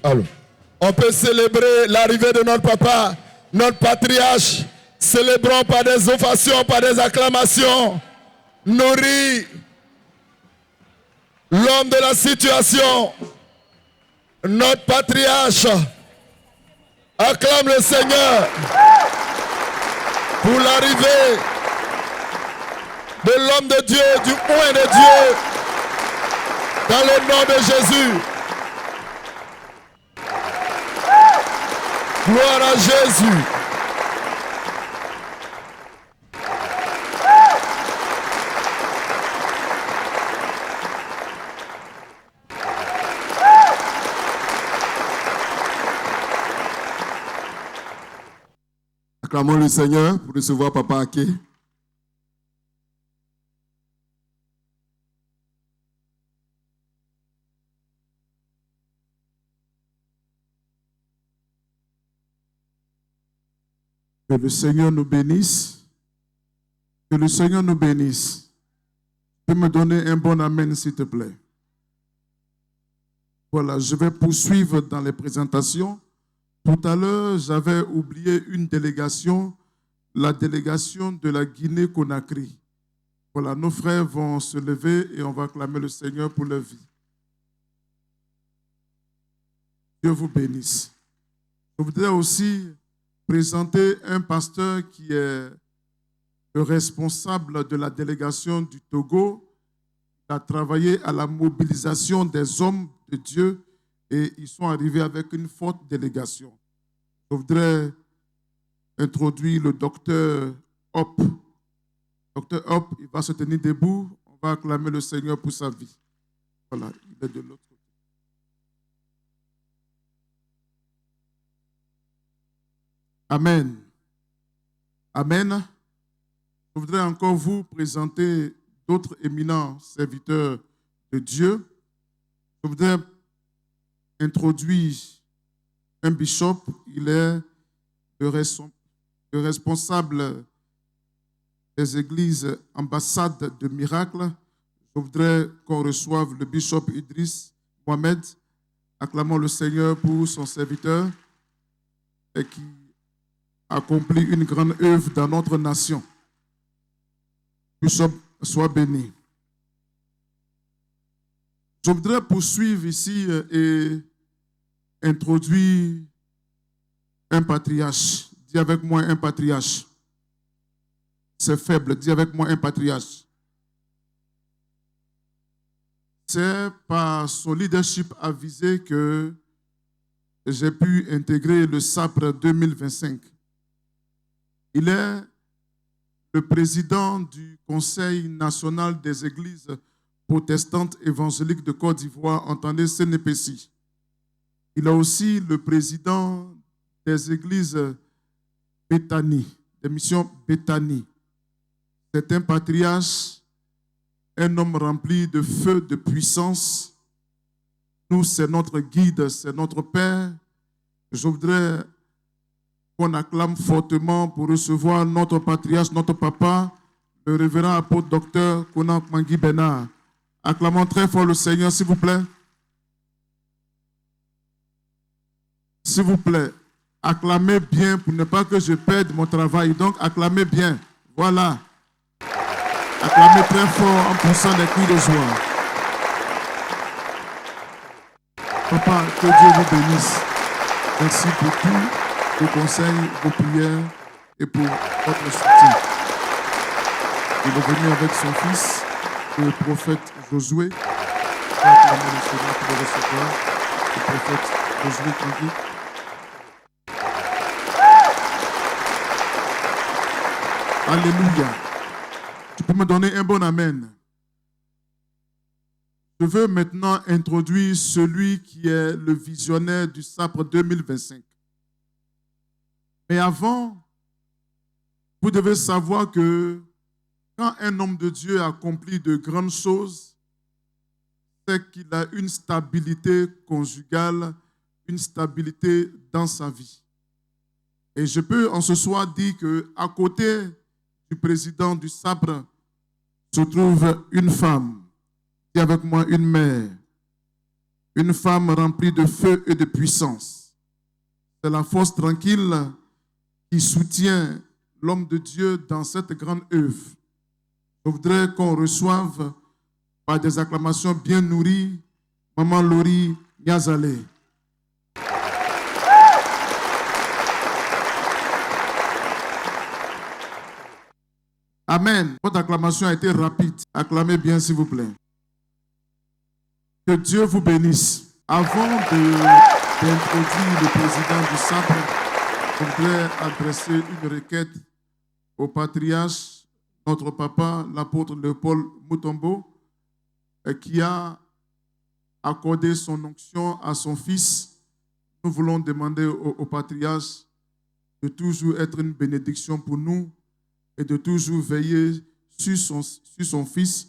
Allons. On peut célébrer l'arrivée de notre papa, notre patriarche. Célébrons par des ovations, par des acclamations. Nourri, l'homme de la situation, notre patriarche. Acclame le Seigneur pour l'arrivée de l'homme de Dieu, du oint de Dieu, dans le nom de Jésus. Gloire à Jésus. Acclamons le Seigneur pour recevoir Papa Aké. Que le Seigneur nous bénisse. Que le Seigneur nous bénisse. Tu peux me donner un bon amen, s'il te plaît. Voilà, je vais poursuivre dans les présentations. Tout à l'heure, j'avais oublié une délégation, la délégation de la Guinée-Conakry. Voilà, nos frères vont se lever et on va acclamer le Seigneur pour leur vie. Dieu vous bénisse. Je voudrais aussi présenter un pasteur qui est le responsable de la délégation du Togo. Il a travaillé à la mobilisation des hommes de Dieu et ils sont arrivés avec une forte délégation. Je voudrais introduire le docteur Hop. Docteur Hop, il va se tenir debout. On va acclamer le Seigneur pour sa vie. Voilà, il est de l'autre côté. Amen. Amen. Je voudrais encore vous présenter d'autres éminents serviteurs de Dieu. Je voudrais introduire un bishop. Il est le responsable des églises ambassades de miracles. Je voudrais qu'on reçoive le bishop Idriss Mohamed. Acclamons le Seigneur pour son serviteur et qui accomplit une grande œuvre dans notre nation. Bishop, sois béni. Je voudrais poursuivre ici et introduire un patriarche. Dis avec moi un patriarche. C'est faible, dis avec moi un patriarche. C'est par son leadership avisé que j'ai pu intégrer le SAPRE 2025. Il est le président du Conseil national des églises protestantes évangéliques de Côte d'Ivoire, entendez CNPC. Il est aussi le président des églises Béthanie, des missions Béthanie. C'est un patriarche, un homme rempli de feu, de puissance. Nous, c'est notre guide, c'est notre père. Je voudrais qu'on acclame fortement pour recevoir notre patriarche, notre papa, le révérend apôtre docteur Konan Mangui Benard. Acclamons très fort le Seigneur, s'il vous plaît. S'il vous plaît, acclamez bien pour ne pas que je perde mon travail. Donc, acclamez bien. Voilà. Acclamez très fort en poussant des cris de joie. Papa, que Dieu vous bénisse. Merci pour tout. Vos conseils, vos prières et pour votre soutien. Il est venu avec son fils, le prophète Josué. Le prophète Josué Kangui. Alléluia. Tu peux me donner un bon amen. Je veux maintenant introduire celui qui est le visionnaire du SAPRE 2025. Mais avant, vous devez savoir que quand un homme de Dieu accomplit de grandes choses, c'est qu'il a une stabilité conjugale, une stabilité dans sa vie. Et je peux en ce soir dire qu'à côté du président du SAPRE se trouve une femme, et avec moi une mère, une femme remplie de feu et de puissance. C'est la force tranquille qui soutient l'homme de Dieu dans cette grande œuvre. Je voudrais qu'on reçoive par des acclamations bien nourries Maman Lori Niazale. Amen. Votre acclamation a été rapide. Acclamez bien, s'il vous plaît. Que Dieu vous bénisse. Avant d'introduire le président du SAPRE, je voudrais adresser une requête au patriarche, notre papa, l'apôtre Léopold Mutombo, qui a accordé son onction à son fils. Nous voulons demander au patriarche de toujours être une bénédiction pour nous et de toujours veiller sur son fils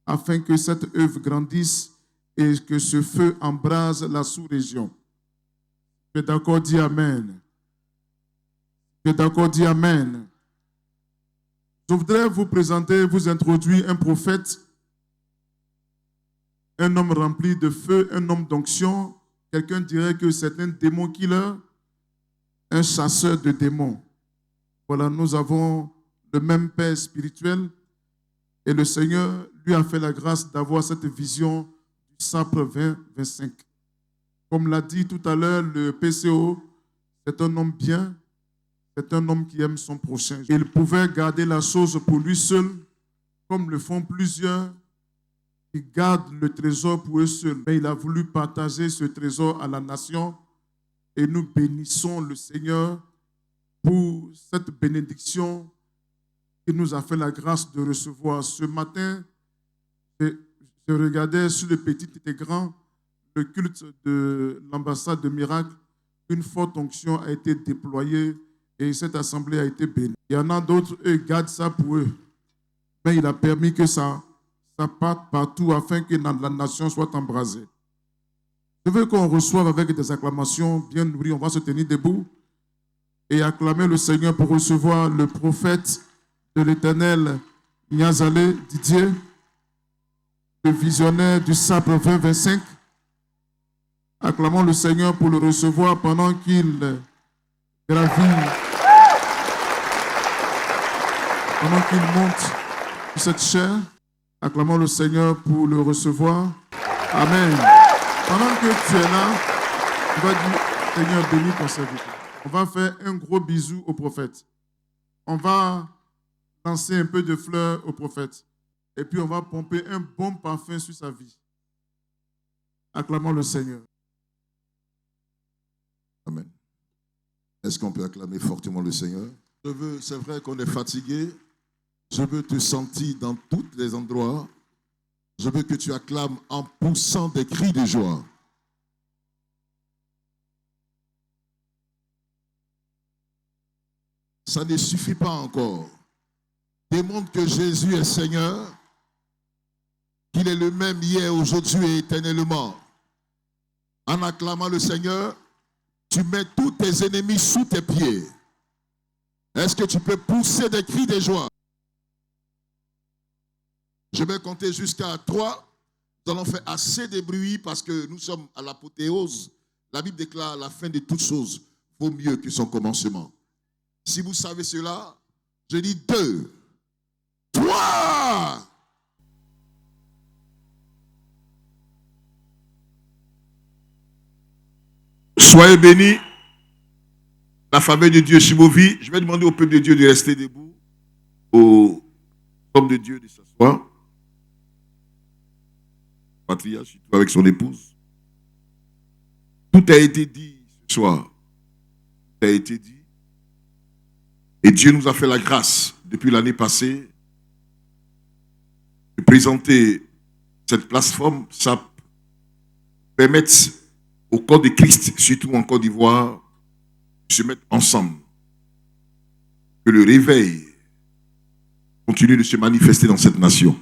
afin que cette œuvre grandisse et que ce feu embrase la sous-région. Tu es d'accord, dis Amen. Tu es d'accord, dis Amen. Je voudrais vous présenter, vous introduire un prophète, un homme rempli de feu, un homme d'onction. Quelqu'un dirait que c'est un démon killer, un chasseur de démons. Voilà, nous avons le même Père spirituel et le Seigneur lui a fait la grâce d'avoir cette vision du SAPRE 2025. Comme l'a dit tout à l'heure le PCO, c'est un homme bien, c'est un homme qui aime son prochain. Il pouvait garder la chose pour lui seul, comme le font plusieurs qui gardent le trésor pour eux seuls. Mais il a voulu partager ce trésor à la nation et nous bénissons le Seigneur pour cette bénédiction qu'il nous a fait la grâce de recevoir. Ce matin, je regardais sur le petit et grand le culte de l'ambassade de Miracle. Une forte onction a été déployée et cette assemblée a été bénie. Il y en a d'autres, eux, gardent ça pour eux. Mais il a permis que ça parte partout afin que la nation soit embrasée. Je veux qu'on reçoive avec des acclamations bien nourries. On va se tenir debout et acclamer le Seigneur pour recevoir le prophète de l'Éternel, Niazale Didier, le visionnaire du SAPRE 2025. Acclamons le Seigneur pour le recevoir pendant qu'il gravit, pendant qu'il monte sur cette chair. Acclamons le Seigneur pour le recevoir. Amen. Pendant que tu es là, tu vas dire, Seigneur, bénis ton serviteur. On va faire un gros bisou au prophète. On va lancer un peu de fleurs au prophète. Et puis on va pomper un bon parfum sur sa vie. Acclamons le Seigneur. Amen. Est-ce qu'on peut acclamer fortement le Seigneur? C'est vrai qu'on est fatigué. Je veux te sentir dans tous les endroits. Je veux que tu acclames en poussant des cris de joie. Ça ne suffit pas encore. Démontre que Jésus est Seigneur, qu'il est le même hier, aujourd'hui et éternellement. En acclamant le Seigneur, tu mets tous tes ennemis sous tes pieds. Est-ce que tu peux pousser des cris de joie? Je vais compter jusqu'à 3. Nous allons faire assez de bruit parce que nous sommes à l'apothéose. La Bible déclare la fin de toutes choses vaut mieux que son commencement. Si vous savez cela, je dis 2, 3. Soyez bénis. La faveur de Dieu sur vos vies. Je vais demander au peuple de Dieu de rester debout. Aux hommes de Dieu de s'asseoir. Patriarche, avec son épouse. Tout a été dit ce soir. Tout a été dit. Et Dieu nous a fait la grâce, depuis l'année passée, de présenter cette plateforme, ça permet au corps de Christ, surtout en Côte d'Ivoire, de se mettre ensemble. Que le réveil continue de se manifester dans cette nation.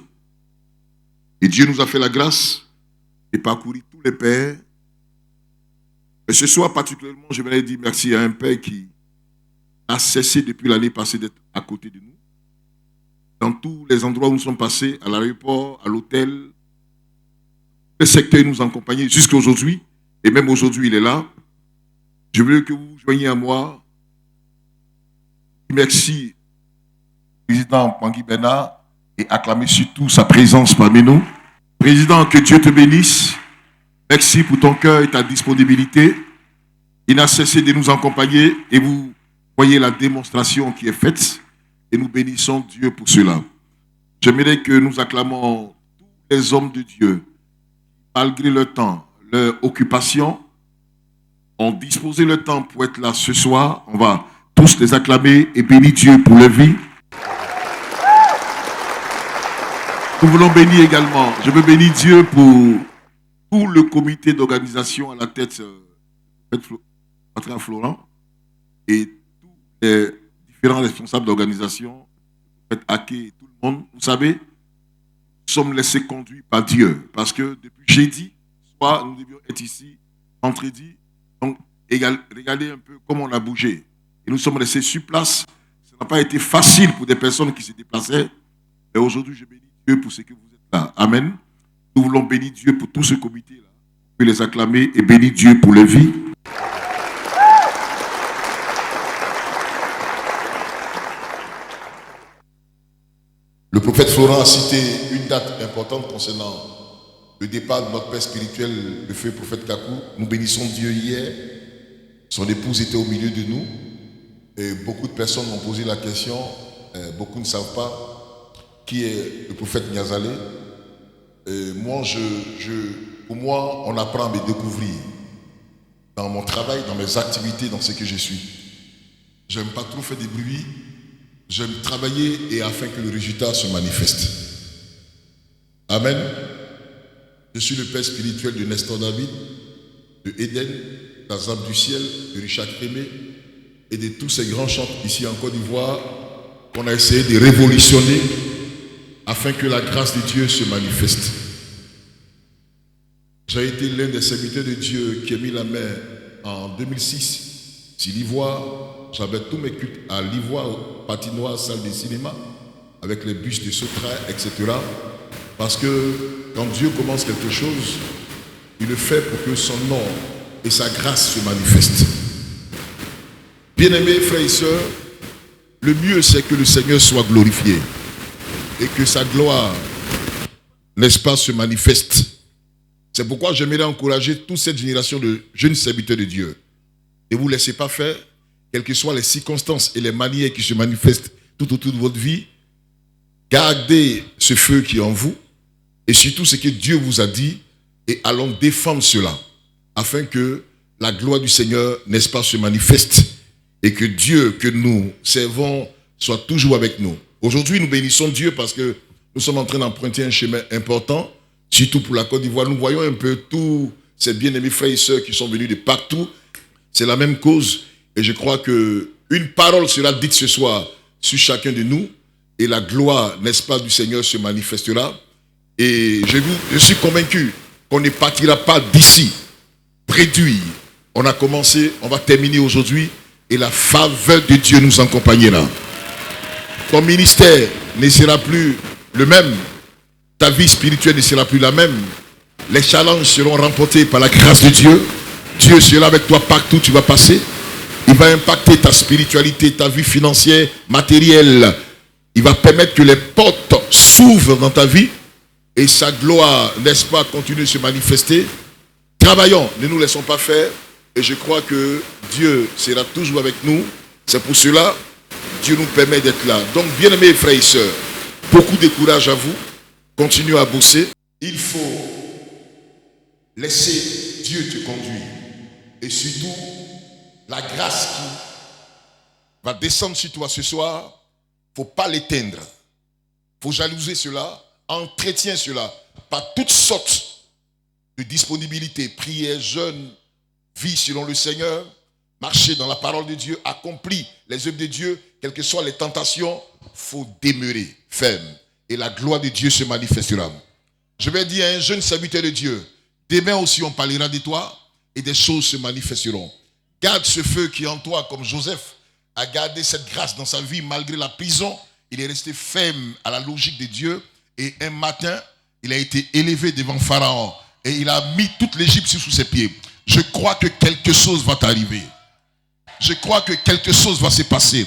Et Dieu nous a fait la grâce de parcourir tous les pères. Et ce soir particulièrement, je voudrais dire merci à un père qui a cessé depuis l'année passée d'être à côté de nous. Dans tous les endroits où nous sommes passés, à l'aéroport, à l'hôtel, le secteur nous accompagner jusqu'à aujourd'hui. Et même aujourd'hui, il est là. Je veux que vous joigniez à moi. Merci, Président Pangui Bernard, et acclamer surtout sa présence parmi nous. Président, que Dieu te bénisse. Merci pour ton cœur et ta disponibilité. Il n'a cessé de nous accompagner et vous voyez la démonstration qui est faite et nous bénissons Dieu pour cela. J'aimerais que nous acclamons tous les hommes de Dieu, malgré le temps, leur occupation, ont disposé le temps pour être là ce soir. On va tous les acclamer et bénir Dieu pour leur vie. Nous voulons bénir également. Je veux bénir Dieu pour tout le comité d'organisation à la tête de Patrick Florent et tous les différents responsables d'organisation, Aké et tout le monde. Vous savez, nous sommes laissés conduire par Dieu parce que depuis jeudi soir, nous devions être ici vendredi. Donc, regardez un peu comment on a bougé. Et nous sommes restés sur place. Ça n'a pas été facile pour des personnes qui se déplaçaient. Mais aujourd'hui, je bénis Dieu pour ce que vous êtes là. Amen. Nous voulons bénir Dieu pour tout ce comité-là. Vous pouvez les acclamer et bénir Dieu pour leur vie. Le prophète Florent a cité une date importante concernant le départ de notre père spirituel, le feu prophète Kakou. Nous bénissons Dieu hier. Son épouse était au milieu de nous. Et beaucoup de personnes m'ont posé la question. Beaucoup ne savent pas qui est le prophète Niazalé. Pour moi, on apprend à me découvrir dans mon travail, dans mes activités, dans ce que je suis. J'aime pas trop faire des bruits. J'aime travailler et afin que le résultat se manifeste. Amen. Je suis le père spirituel de Nestor David, de Eden, d'Azam du ciel, de Richard Crémé et de tous ces grands chants ici en Côte d'Ivoire qu'on a essayé de révolutionner afin que la grâce de Dieu se manifeste. J'ai été l'un des serviteurs de Dieu qui a mis la main en 2006 sur l'Ivoire. J'avais tous mes cultes à l'Ivoire, patinoire, salle de cinéma, avec les bus de Sotra, etc. Parce que quand Dieu commence quelque chose, il le fait pour que son nom et sa grâce se manifestent. Bien-aimés frères et sœurs, le mieux c'est que le Seigneur soit glorifié et que sa gloire, n'est-ce pas, se manifeste. C'est pourquoi j'aimerais encourager toute cette génération de jeunes serviteurs de Dieu. Ne vous laissez pas faire. Quelles que soient les circonstances et les manières qui se manifestent tout autour de votre vie, gardez ce feu qui est en vous et surtout ce que Dieu vous a dit et allons défendre cela afin que la gloire du Seigneur, n'est-ce pas, se manifeste et que Dieu que nous servons soit toujours avec nous. Aujourd'hui, nous bénissons Dieu parce que nous sommes en train d'emprunter un chemin important, surtout pour la Côte d'Ivoire. Nous voyons un peu tous ces bien-aimés frères et sœurs qui sont venus de partout. C'est la même cause. Et je crois qu'une parole sera dite ce soir sur chacun de nous et la gloire, n'est-ce pas, du Seigneur se manifestera. Et je suis convaincu qu'on ne partira pas d'ici réduit. On a commencé, on va terminer aujourd'hui et la faveur de Dieu nous accompagnera. Ton ministère ne sera plus le même. Ta vie spirituelle ne sera plus la même. Les challenges seront remportés par la grâce de Dieu. Dieu sera avec toi partout où tu vas passer. Il va impacter ta spiritualité, ta vie financière, matérielle. Il va permettre que les portes s'ouvrent dans ta vie et sa gloire, n'est-ce pas, continue de se manifester. Travaillons, ne nous laissons pas faire et je crois que Dieu sera toujours avec nous. C'est pour cela que Dieu nous permet d'être là. Donc, bien-aimés frères et sœurs, beaucoup de courage à vous. Continuez à bosser. Il faut laisser Dieu te conduire et surtout la grâce qui va descendre sur toi ce soir, il ne faut pas l'éteindre. Il faut jalouser cela, entretenir cela par toutes sortes de disponibilité, prière, jeûne, vie selon le Seigneur, marcher dans la parole de Dieu, accomplir les œuvres de Dieu, quelles que soient les tentations, il faut demeurer ferme et la gloire de Dieu se manifestera. Je vais dire à un jeune serviteur de Dieu, demain aussi on parlera de toi et des choses se manifesteront. Garde ce feu qui est en toi, comme Joseph a gardé cette grâce dans sa vie malgré la prison. Il est resté ferme à la logique de Dieu. Et un matin, il a été élevé devant Pharaon. et il a mis toute l'Égypte sous ses pieds. Je crois que quelque chose va t'arriver. Je crois que quelque chose va se passer.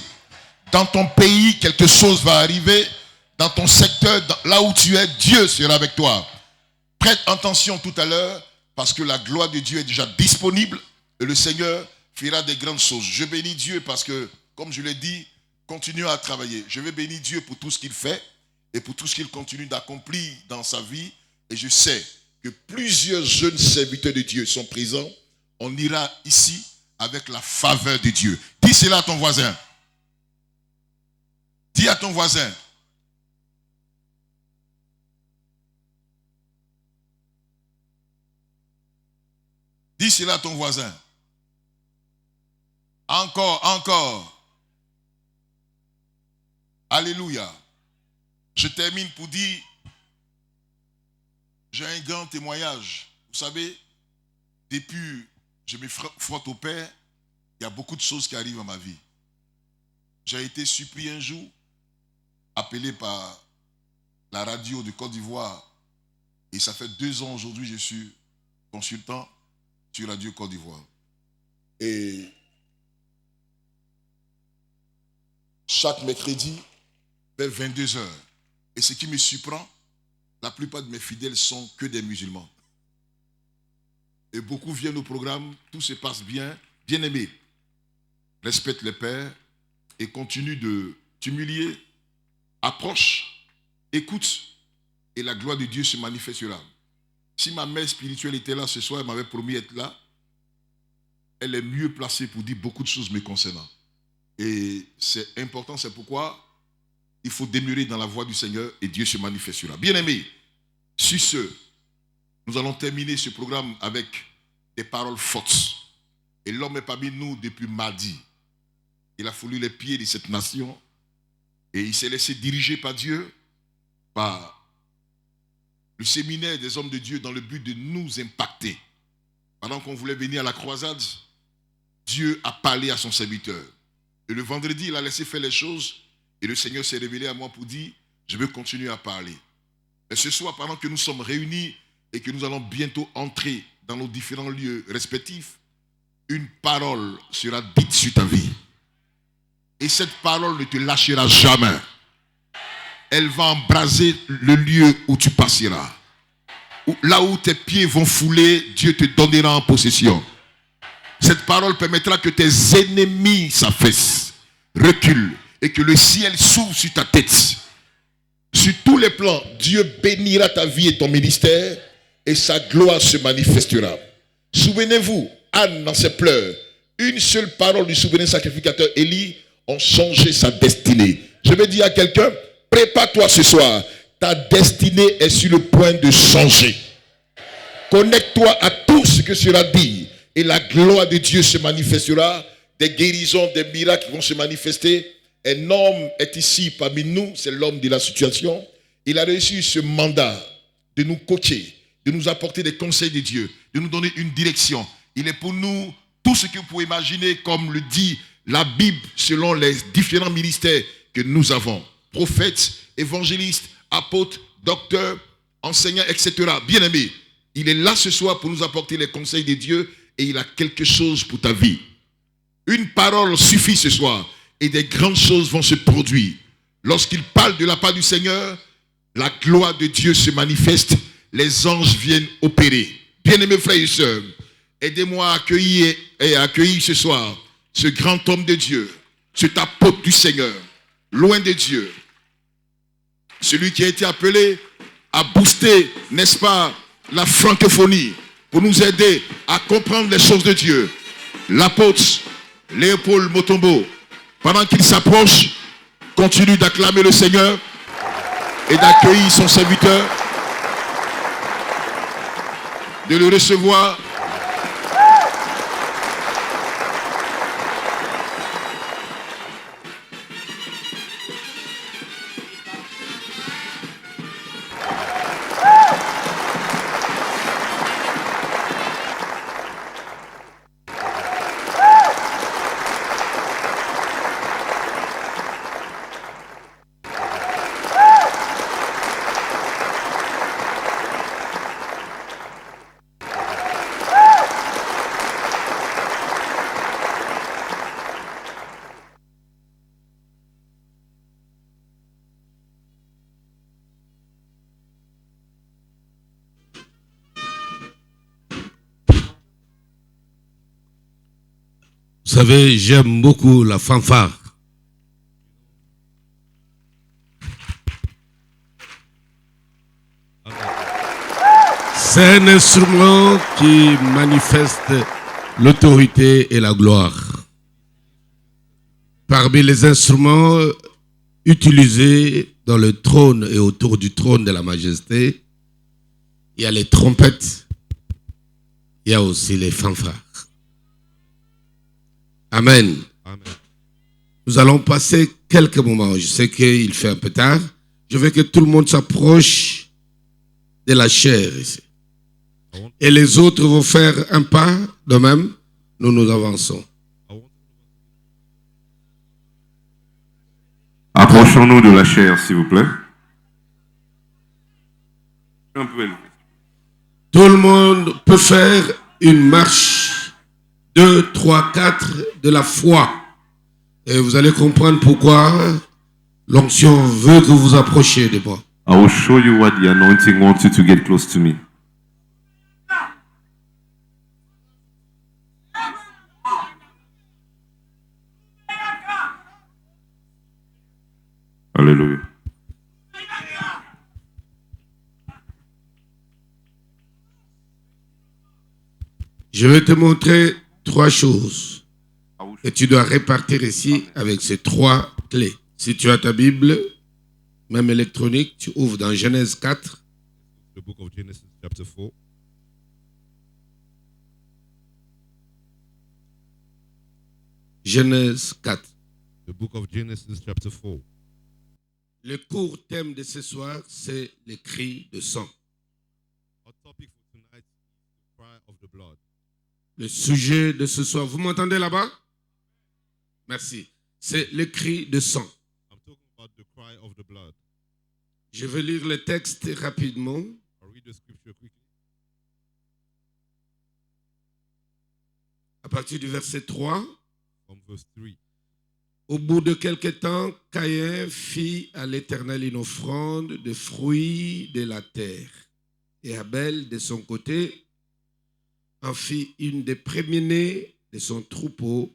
Dans ton pays, quelque chose va arriver. Dans ton secteur, là où tu es, Dieu sera avec toi. Prête attention tout à l'heure, parce que la gloire de Dieu est déjà disponible et le Seigneur fera des grandes choses. Je bénis Dieu parce que, comme je l'ai dit, continuons à travailler. Je vais bénir Dieu pour tout ce qu'il fait et pour tout ce qu'il continue d'accomplir dans sa vie. Et je sais que plusieurs jeunes serviteurs de Dieu sont présents. On ira ici avec la faveur de Dieu. Dis cela à ton voisin. Dis à ton voisin. Dis cela à ton voisin. Encore. Alléluia. Je termine pour dire, j'ai un grand témoignage. Vous savez, depuis je me frotte au Père, il y a beaucoup de choses qui arrivent à ma vie. J'ai été surpris un jour, appelé par la radio de Côte d'Ivoire, et ça fait 2 ans aujourd'hui, je suis consultant sur Radio Côte d'Ivoire. Et chaque mercredi, vers 22h. Et ce qui me surprend, la plupart de mes fidèles sont que des musulmans. Et beaucoup viennent au programme, tout se passe bien. Bien-aimé, respecte les pères et continue de t'humilier. Approche, écoute, et la gloire de Dieu se manifestera. Si ma mère spirituelle était là ce soir, elle m'avait promis d'être là, elle est mieux placée pour dire beaucoup de choses me concernant. Et c'est important, c'est pourquoi il faut demeurer dans la voie du Seigneur et Dieu se manifestera. Bien-aimés, sur ce, nous allons terminer ce programme avec des paroles fortes. Et l'homme est parmi nous depuis mardi. Il a foulé les pieds de cette nation et il s'est laissé diriger par Dieu, par le séminaire des hommes de Dieu dans le but de nous impacter. Pendant qu'on voulait venir à la croisade, Dieu a parlé à son serviteur. Et le vendredi, il a laissé faire les choses et le Seigneur s'est révélé à moi pour dire, je veux continuer à parler. Et ce soir, pendant que nous sommes réunis et que nous allons bientôt entrer dans nos différents lieux respectifs, une parole sera dite sur ta vie. Et cette parole ne te lâchera jamais. Elle va embraser le lieu où tu passeras. Là où tes pieds vont fouler, Dieu te donnera en possession. Cette parole permettra que tes ennemis s'affaissent, reculent, et que le ciel s'ouvre sur ta tête. Sur tous les plans, Dieu bénira ta vie et ton ministère, et sa gloire se manifestera. Souvenez-vous, Anne, dans ses pleurs, une seule parole du souverain sacrificateur Élie ont changé sa destinée. Je vais dire à quelqu'un, prépare-toi ce soir. Ta destinée est sur le point de changer. Connecte-toi à tout ce que sera dit et la gloire de Dieu se manifestera. Des guérisons, des miracles vont se manifester. Un homme est ici parmi nous, c'est l'homme de la situation. Il a reçu ce mandat de nous coacher, de nous apporter des conseils de Dieu, de nous donner une direction. Il est pour nous tout ce que vous pouvez imaginer, comme le dit la Bible, selon les différents ministères que nous avons. Prophètes, évangélistes, apôtres, docteurs, enseignants, etc. Bien-aimés, il est là ce soir pour nous apporter les conseils de Dieu et il a quelque chose pour ta vie. Une parole suffit ce soir et des grandes choses vont se produire. Lorsqu'il parle de la part du Seigneur, la gloire de Dieu se manifeste, les anges viennent opérer. Bien-aimés frères et sœurs, aidez-moi à accueillir et à accueillir ce soir ce grand homme de Dieu, cet apôtre du Seigneur, loin de Dieu. Celui qui a été appelé à booster, n'est-ce pas, la francophonie pour nous aider à comprendre les choses de Dieu. L'apôtre Léopold Motombo, pendant qu'il s'approche, continue d'acclamer le Seigneur et d'accueillir son serviteur, de le recevoir. Vous savez, j'aime beaucoup la fanfare. C'est un instrument qui manifeste l'autorité et la gloire. Parmi les instruments utilisés dans le trône et autour du trône de la majesté, il y a les trompettes, il y a aussi les fanfares. Amen. Amen. Nous allons passer quelques moments. Je sais qu'il fait un peu tard. Je veux que tout le monde s'approche de la chair ici. Et les autres vont faire un pas de même. Nous avançons. Approchons-nous de la chair, s'il vous plaît. Un peu élevé. Tout le monde peut faire une marche 2, 3, 4 de la foi. Et vous allez comprendre pourquoi l'onction veut que vous approchiez de moi. I will show you what the anointing wants you to get close to me. Alléluia. Je vais te montrer 3 choses. Et tu dois répartir ici avec ces 3 clés. Si tu as ta Bible, même électronique, tu ouvres dans Genèse 4. The book of Genesis, chapter 4. Genèse 4. The book of Genesis, chapter 4. Le court thème de ce soir, c'est les cris de sang. Our topic for tonight is the cry of the blood. Le sujet de ce soir, vous m'entendez là-bas? Merci. C'est le cri de sang. I'm talking about the cry of the blood. Je vais lire le texte rapidement. I'll read the scripture quickly. À partir du verset 3. From verse 3. Au bout de quelque temps, Caïn fit à l'Éternel une offrande de fruits de la terre. Et Abel, de son côté, en fit une des premiers-nés de son troupeau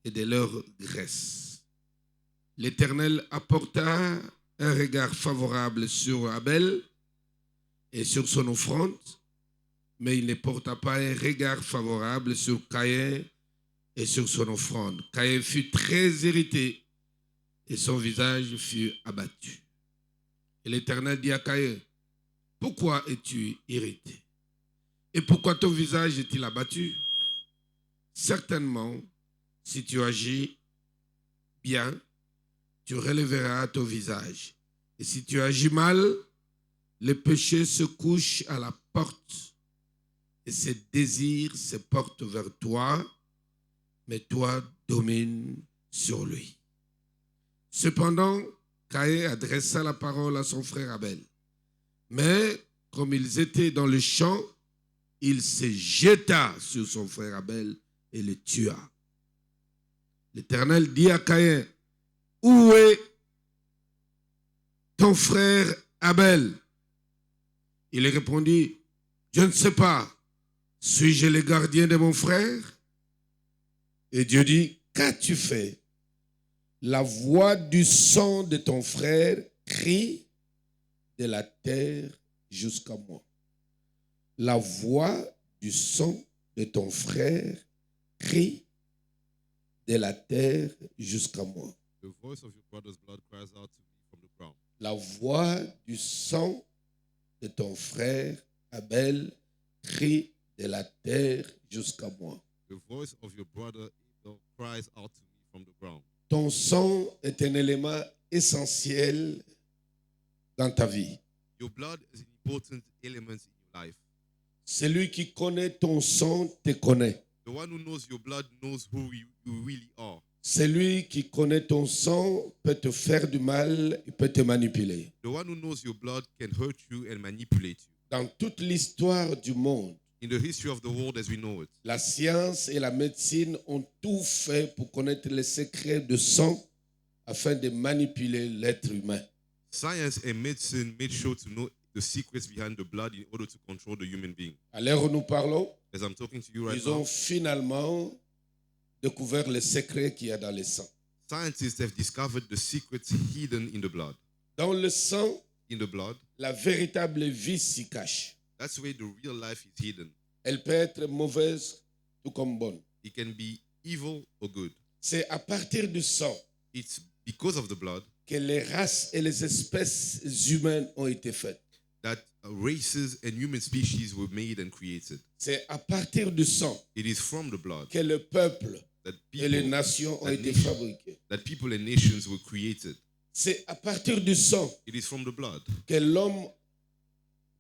et de leur graisse. L'Éternel apporta un regard favorable sur Abel et sur son offrande, mais il ne porta pas un regard favorable sur Caïn et sur son offrande. Caïn fut très irrité et son visage fut abattu. Et l'Éternel dit à Caïn, « Pourquoi es-tu irrité? Et pourquoi ton visage est-il abattu? Certainement, si tu agis bien, tu relèveras ton visage. Et si tu agis mal, le péché se couche à la porte et ses désirs se portent vers toi, mais toi domines sur lui. » Cependant, Caïn adressa la parole à son frère Abel. Mais comme ils étaient dans le champ, il se jeta sur son frère Abel et le tua. L'Éternel dit à Caïn, « Où est ton frère Abel? » Il répondit, « Je ne sais pas. Suis-je le gardien de mon frère? » Et Dieu dit, « Qu'as-tu fait? La voix du sang de ton frère crie de la terre jusqu'à moi. » La voix du sang de ton frère crie de la terre jusqu'à moi. The voice of your brother's blood cries out to me from the ground. La voix du sang de ton frère Abel crie de la terre jusqu'à moi. The voice of your brother cries out to me from the ground. Ton sang est un élément essentiel dans ta vie. Your blood is an important element in your life. Celui qui connaît ton sang te connaît. The one who knows your blood knows who you really are. Celui qui connaît ton sang peut te faire du mal, il peut te manipuler. The one who knows your blood can hurt you and manipulate you. Dans toute l'histoire du monde, In the history of the world as we know it, la science et la médecine ont tout fait pour connaître les secrets de sang afin de manipuler l'être humain. science and medicine made sure to know the secrets behind the blood in order to control the human being. À l'heure où nous parlons, As I'm talking to you right ils ont now, finalement découvert le secret qu'il y a dans le sang. Scientists have discovered the secrets hidden in the blood. Dans le sang, In the blood, la véritable vie s'y cache. that's where the real life is hidden. Elle peut être mauvaise tout comme bonne. It can be evil or good. C'est à partir du sang It's because of the blood que les races et les espèces humaines ont été faites. that races and human species were made and created. C'est à partir du sang It is from the blood que le peuple that et les people, nations ont that été nation- fabriquées. that people and nations were created. C'est à partir du sang It is from the blood que l'homme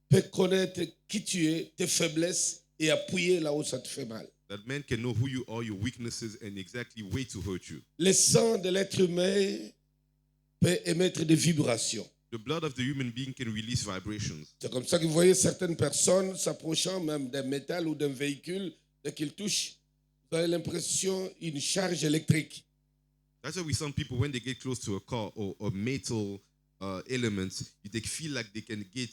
peut connaître qui tu es, tes faiblesses et appuyer là où ça te fait mal. that man can know who you are, your weaknesses, and exactly where to hurt you. Le sang de l'être humain peut émettre des vibrations. The blood of the human being can release vibrations. C'est comme ça que vous voyez certaines personnes s'approchant même d'un métal ou d'un véhicule, dès qu'ils touchent, vous avez l'impression d'une charge électrique. That's why with some people, when they get close to a car or metal elements, they feel like they can get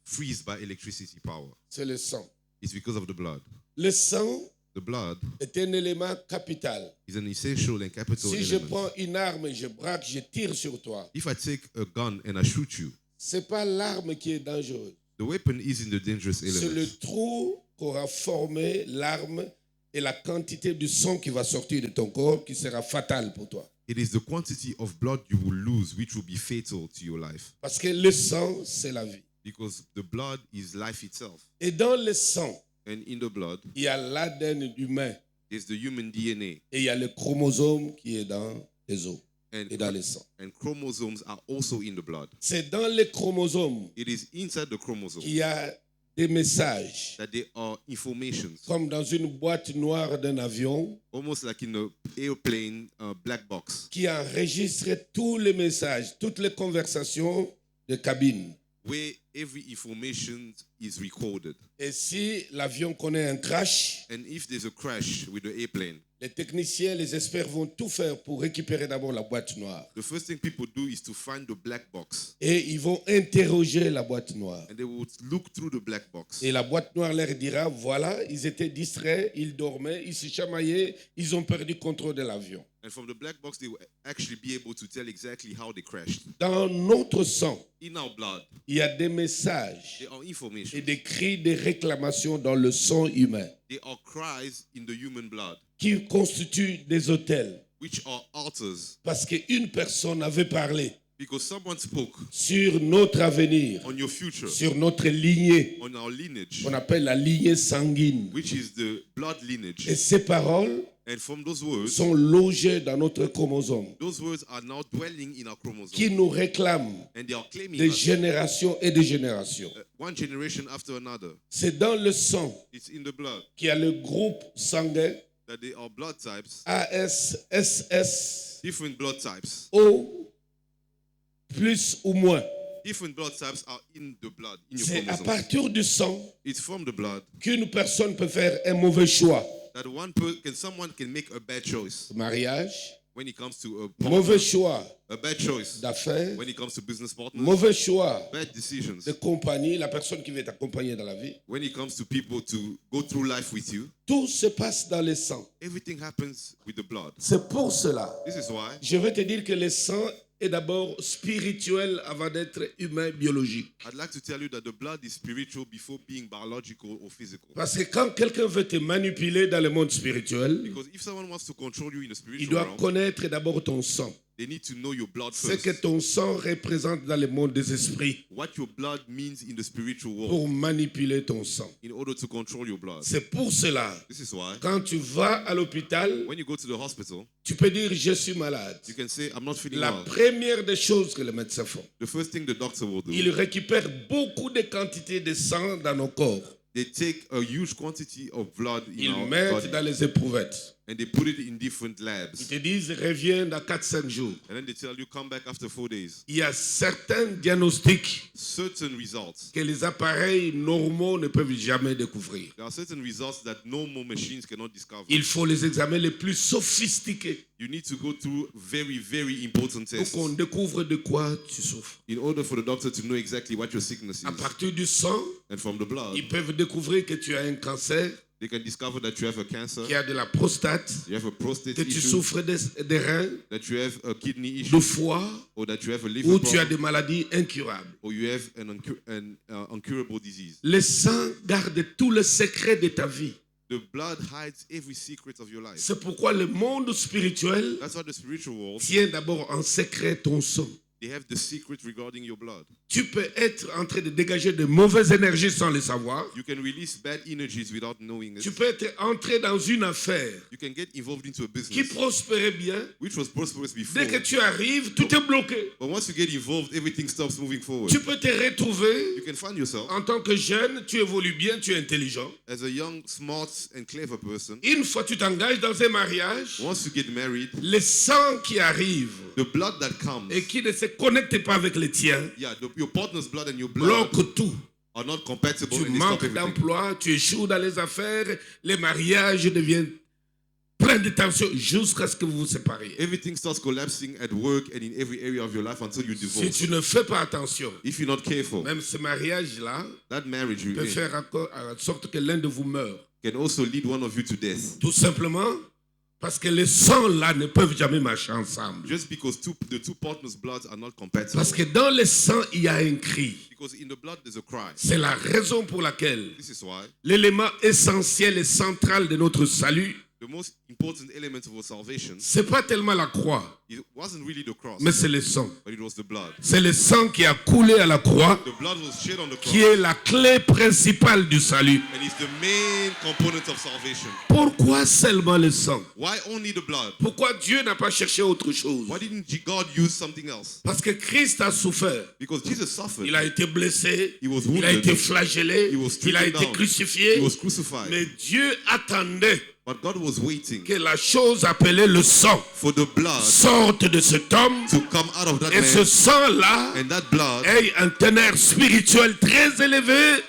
freezed by electricity power. C'est le sang. It's because of the blood. Le sang The blood est un élément capital. is an essential and capital Si je element. prends une arme et je braque, je tire sur toi, If I take a gun and I shoot you, c'est pas l'arme qui est dangereuse. the weapon isn't the dangerous C'est le element. trou qu'aura formé l'arme et la quantité du sang qui va sortir de ton corps qui sera fatal pour toi. It is the quantity of blood you will lose which will be fatal to your life. Parce que le sang, c'est la vie. Because the blood is life itself. Et dans le sang, And in the blood, il y a l'ADN humain there's the human DNA. et il y a le chromosome qui est dans les os And, et dans le sang. and chromosomes are also in the blood. C'est dans les chromosomes It is inside the chromosome qu'il y a des messages, that there are informations, comme dans une boîte noire d'un avion, almost like in an airplane black box, qui enregistre tous les messages, toutes les conversations de cabine. where every information is recorded. Et si l'avion connaît un crash, And if there's a crash with the airplane, les techniciens, les experts vont tout faire pour récupérer d'abord la boîte noire. the first thing people do is to find the black box. Et ils vont interroger la boîte noire. And they will look through the black box. Et la boîte noire leur dira, voilà, ils étaient distraits, ils dormaient, ils se chamaillaient, ils ont perdu contrôle de l'avion. And from the black box, they will actually be able to tell exactly how they crashed. Dans notre sang, In our blood, il y a des messages there are information. et des cris de réclamation dans le sang humain There are cries in the human blood, qui constituent des autels. which are altars. Parce qu'une personne avait parlé Because someone spoke sur notre avenir, on your future, sur notre lignée, on our lineage, qu'on appelle la lignée sanguine. which is the blood lineage. Et ces paroles And from those words, sont logées dans notre chromosome, those words are now dwelling in our chromosome. qui nous réclament And they are claiming de us, génération et de génération. one generation after another. C'est dans le sang It's in the blood qu'il y a le groupe sanguin that there are blood types, ASSS, different blood types. O, plus ou moins. Different blood types are in the blood, in your C'est à chromosomes. partir du sang It's from the blood qu'une personne peut faire un mauvais choix. that someone can make a bad choice Mariage, when it comes to mauvais choix a bad choice d'affaires, when it comes to business partners, mauvais choix bad decisions de compagnie, la personne qui veut t'accompagner dans la vie. when it comes to people to go through life with you. Tout se passe dans le sang. Everything happens with the blood. C'est pour cela. This is why Je vais te dire que le sang est d'abord spirituel avant d'être humain biologique. I'd like to tell you that the blood is spiritual before being biological or physical. Parce que quand quelqu'un veut te manipuler dans le monde spirituel, Because if someone wants to control you in the il spiritual doit realm, connaître d'abord ton sang. they need to know your blood Ce first. que ton sang représente dans le monde des esprits What your blood means in the spiritual world pour manipuler ton sang. in order to control your blood. C'est pour cela, This is why quand tu vas à l'hôpital, when you go to the hospital, tu peux dire je suis malade. you can say, I'm not feeling La well. première des choses que les médecins font, The first thing the doctor will do, ils récupèrent beaucoup de quantités de sang dans nos corps. they take a huge quantity of blood in Ils our mettent body dans les éprouvettes. and they put it in different Ils labs. te disent reviens dans 4-5 jours. And then they tell you, come back after 4 days. Il y a certains diagnostics Certain results. que les appareils normaux ne peuvent jamais découvrir. There are certain results that normal machines cannot discover. Il faut les examens les plus sophistiqués You need to go through very, very important pour tests qu'on découvre de quoi tu souffres. in order for the doctor to know exactly what your sickness À is. partir du sang, And from the blood, ils peuvent découvrir que tu as un cancer. They can discover that you have a cancer, qu'il y a de la prostate, you have a prostate que tu issue, souffres des reins, that you have a kidney de issue, foie, or that you have a liver ou tu as problem, des maladies incurables. or you have an uncurable disease. Le sang garde tous les secrets de ta vie. The blood hides every secret of your life. C'est pourquoi le monde spirituel That's why the spiritual world, tient d'abord en secret ton sang. they have the secret regarding your blood. Tu peux être en train de dégager de mauvaises énergies sans le savoir. You can release bad energies without knowing Tu it. peux être entré dans une affaire You can get involved into a qui business prospérait bien. which was prosperous before. Dès que tu arrives, tout est bloqué. But once you get involved, everything stops moving forward. Tu peux te retrouver You can find yourself en tant que jeune, tu évolues bien, tu es intelligent. as a young, smart, and clever person. Une fois tu t'engages dans un mariage, Once you get married, le sang qui arrive the blood that comes, et qui ne se connecte pas avec le tien your partner's blood and your blood bloque tout. are not compatible. Tu And they stop manques everything. d'emploi, tu échoues dans les affaires, les mariages deviennent pleins de tensions jusqu'à ce que vous vous sépariez. Everything starts collapsing at work and in every area of your life until you Si divorce. tu ne fais pas attention, If you're not careful, même ce mariage-là that marriage you're peut in faire en sorte que l'un de vous meure. can also lead one of you to death. Tout simplement parce que les sangs-là ne peuvent jamais marcher ensemble. Just because the two partners' bloods are not compatible. Parce que dans le sang, il y a un cri. Because in the blood there's a cry. C'est la raison pour laquelle This is why l'élément essentiel et central de notre salut, the most important element of our salvation, c'est pas tellement la croix, it wasn't really the cross, mais c'est le sang. but it was the blood. C'est le sang qui a coulé à la croix, The blood was shed on the qui cross est la clé principale du salut. and it's the main component of salvation. Pourquoi seulement le sang? Why only the blood? Pourquoi Dieu n'a pas cherché autre chose? Why didn't God use something else? Parce que Christ a souffert. Because Jesus suffered. Il a été blessé, He was il a wounded. été flagellé, He was il a stricken été down. crucifié. He was crucified. Mais Dieu attendait But God was waiting que la chose appelée le sang for the blood sorte de cet homme to come out of that et ce man, sang-là and that blood ait un teneur spirituel très élevé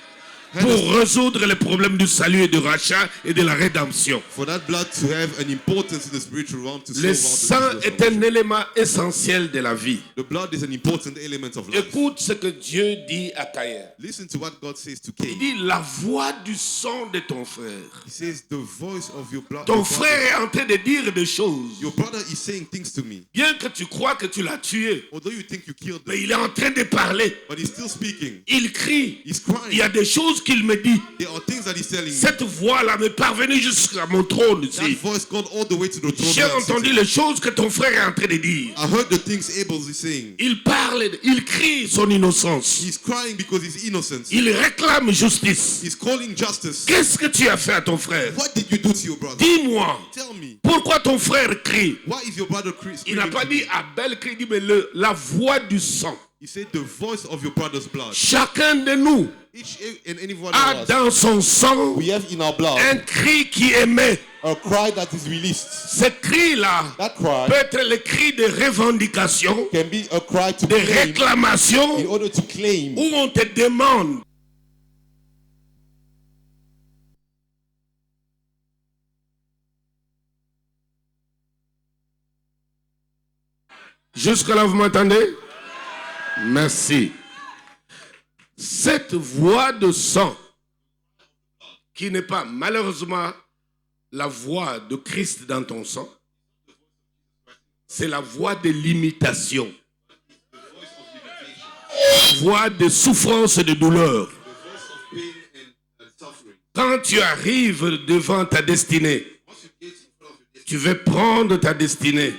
pour résoudre les problèmes du salut et du rachat et de la rédemption. for that blood to have an importance in the spiritual realm to Le solve sang all the est un élément essentiel de la vie. The blood is an important element of life. Écoute ce que Dieu dit à Caïn. Listen to what God says to Il Cain. dit la voix du sang de ton frère. He says the voice of your blood. Ton frère est en train de dire des choses. Your brother is saying things to me. Bien que tu crois que tu l'as tué, Although you think you killed mais them, il est en train de parler. but he's still speaking. Il crie. He's Il y a crying. des choses qu'il me dit. There are things that he's telling me. Cette voix-là m'est parvenue jusqu'à mon trône That ici. voice gone all the way to the throne. J'ai where I'm entendu sitting. les choses que ton frère est en train de dire. I heard the things Abel is saying. Il parle, il crie son innocence. He's crying because he's innocent. Il réclame justice. He's calling justice. Qu'est-ce que tu as fait à ton frère? What did you do to your brother? Dis-moi, Tell me. pourquoi ton frère crie? Why is your brother Il n'a screaming pas to dit me? Abel crie, il dit mais la voix du sang. He said the voice of your brother's blood. Chacun de nous Each and any one a of us, dans son sang we have in our blood un cri qui émet. a cry that is released. Ce cri-là That cry peut être le cri de revendication, can be a cry to de claim réclamation, in order to claim. où on te demande. Jusque-là, vous m'entendez? Merci. Cette voix de sang, qui n'est pas malheureusement la voix de Christ dans ton sang, c'est la voix de l'imitation. Voix de souffrance et de douleur. Quand tu arrives devant ta destinée, tu veux prendre ta destinée.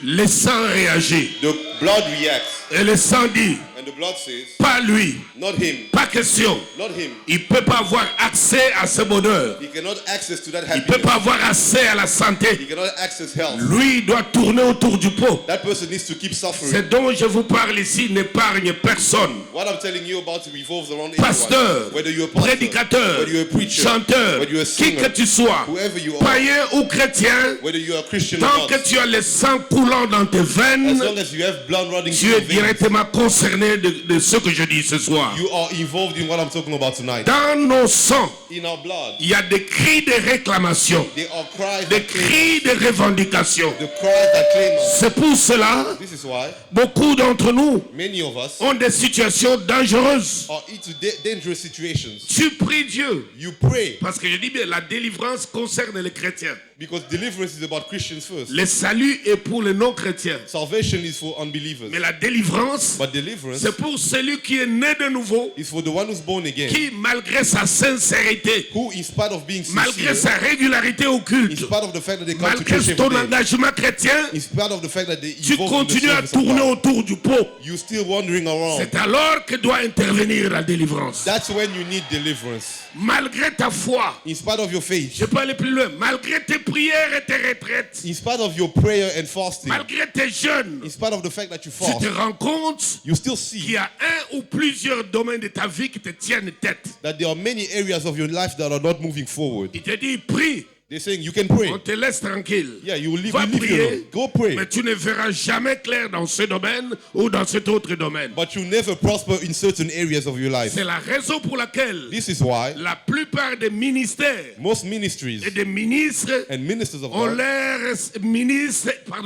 Le sang réagit. The blood reacts, Et le sang dit, and the blood says, pas lui, not him, pas question. not him. Il ne peut pas avoir accès à ce bonheur. He cannot access to that Il ne peut happiness. pas avoir accès à la He santé. cannot access health. Lui doit tourner autour du pot. That person needs to keep suffering. Ce dont je vous parle ici n'épargne personne. What I'm telling you about revolves around Pasteur, everyone. Whether you're a pastor, prédicateur, whether you're a preacher, chanteur, whether you're a qui que singer, tu sois, whoever you are, païen ou chrétien, whether you're a Christian or tant not, que tu as le sang coulant dans tes as veines, long as you have blood running tu through es your veins, directement concerné impliqué de ce que je dis ce soir. You are involved in what I'm talking about tonight. Dans nos sangs, In our blood, il y a des cris de réclamation, there are cries des that claim cris de revendication. the cries that claim us. C'est pour cela, This is why beaucoup d'entre nous many of us ont des situations dangereuses. are into dangerous situations. Tu pries Dieu. You pray Parce que je dis bien, la délivrance concerne les chrétiens. because deliverance is about Christians first. Le salut est pour les non-chrétiens. Salvation is for unbelievers. Mais la délivrance, But deliverance c'est pour celui qui est né de nouveau, is for the one who's born again, qui, malgré sa sincérité, who in spite of being malgré sincere, sa régularité au in culte, spite of the fact that they come to malgré church ton every day, engagement chrétien, in spite of the fact that they tu involved in the continues à service of tourner God, autour du pot. you're still wandering around. C'est alors que doit intervenir la délivrance. That's when you need deliverance. Malgré ta foi, In spite of your faith, je peux aller plus loin, malgré tes prières et tes retraites, in spite of your prayer and fasting, malgré tes jeûnes, in spite of the fact that you tu fast, te rends compte you still qu'il see y a un ou plusieurs domaines de ta vie qui te tiennent tête. that there are many areas of your life that are not moving forward. Il te dit, prie, They're saying you can pray. on te laisse tranquille. Yeah, you will leave, Va you leave you prier, alone. Go pray. mais tu ne verras jamais clair dans ce domaine ou dans cet autre domaine. But you never prosper in certain areas of your life. C'est la raison pour laquelle This is why la plupart des ministères most ministries et des ministres and ministers of ont God,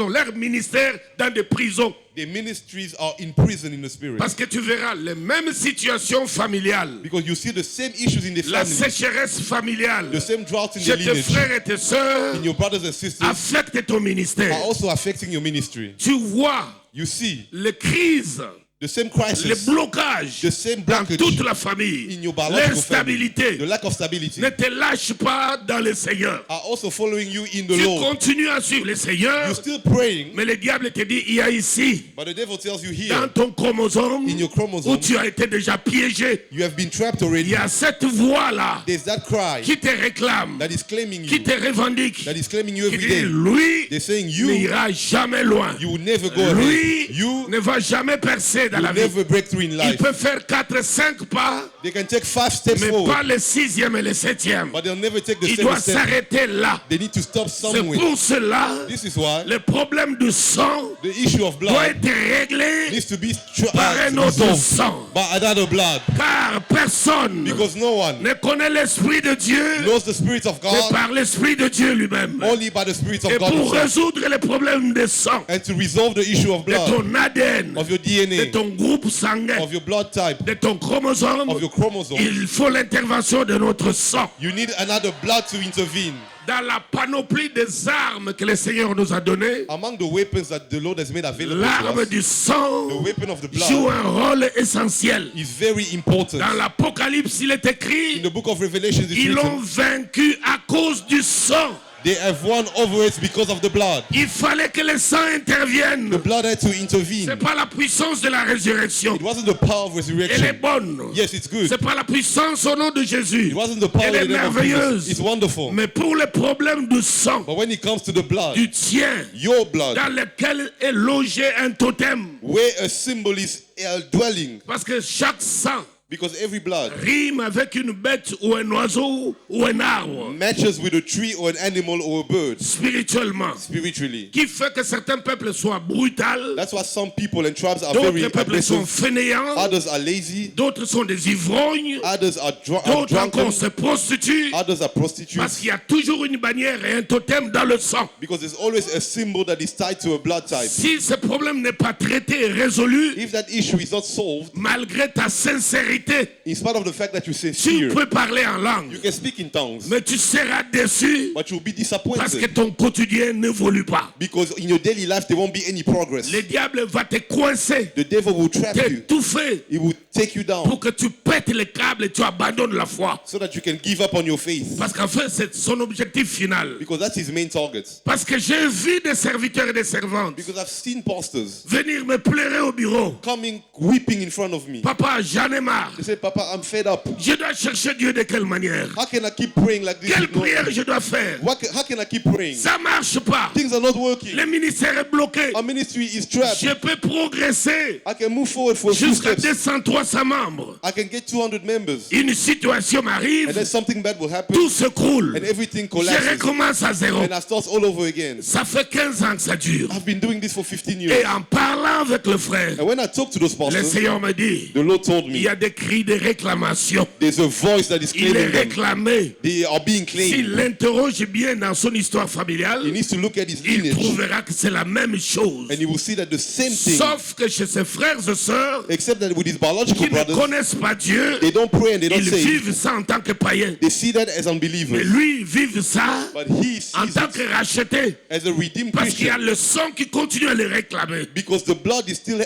leur ministère dans des prisons. their ministries are in prison in the spirit. Parce que tu verras les mêmes situations familiales, Because you see the same issues in the la family, sécheresse familiale the same drought in chez the tes lineage, frères et tes sœurs in your brothers and sisters, affecte ton ministère. are also affecting your ministry. Tu vois You see les crises, the same les crisis, blocages the same dans blockage toute la famille, in your biological family, l'instabilité. the lack of stability, Ne te lâche pas dans le Seigneur. are also following you in the Tu Lord. continues à suivre le Seigneur, You're still praying, mais le diable te dit, il y a ici, but the devil tells you dans here, ton chromosome, in your où chromosome, tu as été déjà piégé, you have been trapped il already. y a cette voix-là There's that cry qui te réclame, that is claiming qui you, te revendique, that is claiming you qui every dit, day. lui They're saying you n'ira jamais loin. will never go ahead. Lui You ne va jamais percer dans will la vie. never break through in Il life. peut faire 4-5 pas, They can take 5 steps mais forward, pas le 6e et le 7e. but they'll never take the Il 7th doit step. s'arrêter là. They need to stop C'est somewhere. pour cela, This is why le problème du sang the issue of doit blood être réglé needs to be par un autre resolved sang. by another blood. Car personne Because no one ne connaît l'Esprit de Dieu knows the Spirit of que God par l'Esprit de Dieu lui-même. only by the Spirit of Et God pour himself. résoudre les problèmes de sang, And to resolve the issue of de blood, ton ADN, of your de DNA, ton groupe sanguin, of your blood type, de ton chromosome, of your chromosome, il faut l'intervention de notre sang. you need another blood to intervene. Dans la panoplie des armes que le Seigneur nous a données, Among the weapons that the Lord has made available to l'arme us, du sang the weapon of the joue blood un rôle essentiel. is very important. Dans l'Apocalypse, il est In écrit, the book of Revelation, it's ils l'ont written, vaincu à cause du sang. they have won over it because of the blood. Il fallait que le sang intervienne. The blood had to C'est intervene. pas la puissance de la résurrection. It wasn't the power of Elle est resurrection. bonne. Yes, it's good. C'est pas la puissance au nom de Jésus. It wasn't the power Elle of est the name of merveilleuse. Jesus. It's wonderful. Mais pour le problème du sang, But when it comes to the blood, du tien, your blood, dans lequel est logé un totem, where a symbol is dwelling, parce que chaque sang because every blood rime avec une bête ou un oiseau ou un arbre, matches with a tree or an animal or a bird spirituellement, spiritually. qui fait que certains peuples soient brutaux, That's why some people and tribes are very d'autres peuples sont aggressive, fainéants, others are lazy, d'autres sont des ivrognes, others are d'autres encore drunken, se prostituent, others are parce prostitutes, qu'il y a toujours une bannière et un totem dans le sang. because there's always a symbol that is tied to a blood type. Si ce problème n'est pas traité et résolu, If that issue is not solved, malgré ta sincérité, in spite of the fact that you're tu sincere, peux parler en langue, you can speak in tongues, mais tu seras déçu but you'll be parce que disappointed ton quotidien n'évolue pas. because in your daily life there won't be any progress. Le diable va te coincer, The devil will trap you. t'étouffer He will take you down pour que tu pètes les câbles et tu abandonnes la foi. so that you can give up on your faith, Parce qu'en fait, c'est son objectif final. because that's his main target. Parce que j'ai vu des serviteurs et des servantes Because I've seen pastors venir me pleurer au bureau. coming weeping in front of me. Papa, j'en ai marre. marre. They say, Papa, I'm fed up. Je dois chercher Dieu de quelle manière? How can I keep praying like this? Quelle prière je dois faire? How can I keep praying? Ça marche pas. Things are not working. Le ministère est bloqué. Our ministry is trapped. Je peux progresser I can move forward for a few jusqu'à steps. 200, 300 membres. I can get 200 members. Une situation And m'arrive, then something bad will happen. tout s'écroule. And everything Je collapses. recommence à zéro. And I start all over again. Ça fait 15 ans que ça dure. I've been doing this for 15 Et years. en parlant avec le frère, And when I talk to those le pastors, Seigneur me dit, the Lord told il me y a des cris de réclamation. there's a voice that is Il est claiming them. réclamé. They are being S'il claimed. l'interroge bien dans son histoire familiale, He needs to look at his il lineage trouvera que c'est la même chose. and he will see that the same thing, Sauf que chez ses frères et sœurs except that with his qui biological ne brothers, connaissent pas Dieu, they don't pray and they don't ils say. vivent ça en tant que païens. They see that as Mais unbelievers. lui, il vit ça But he en sees tant it que racheté. as a redeemed Parce qu'il y a Christian le sang qui continue à le réclamer. because the blood is still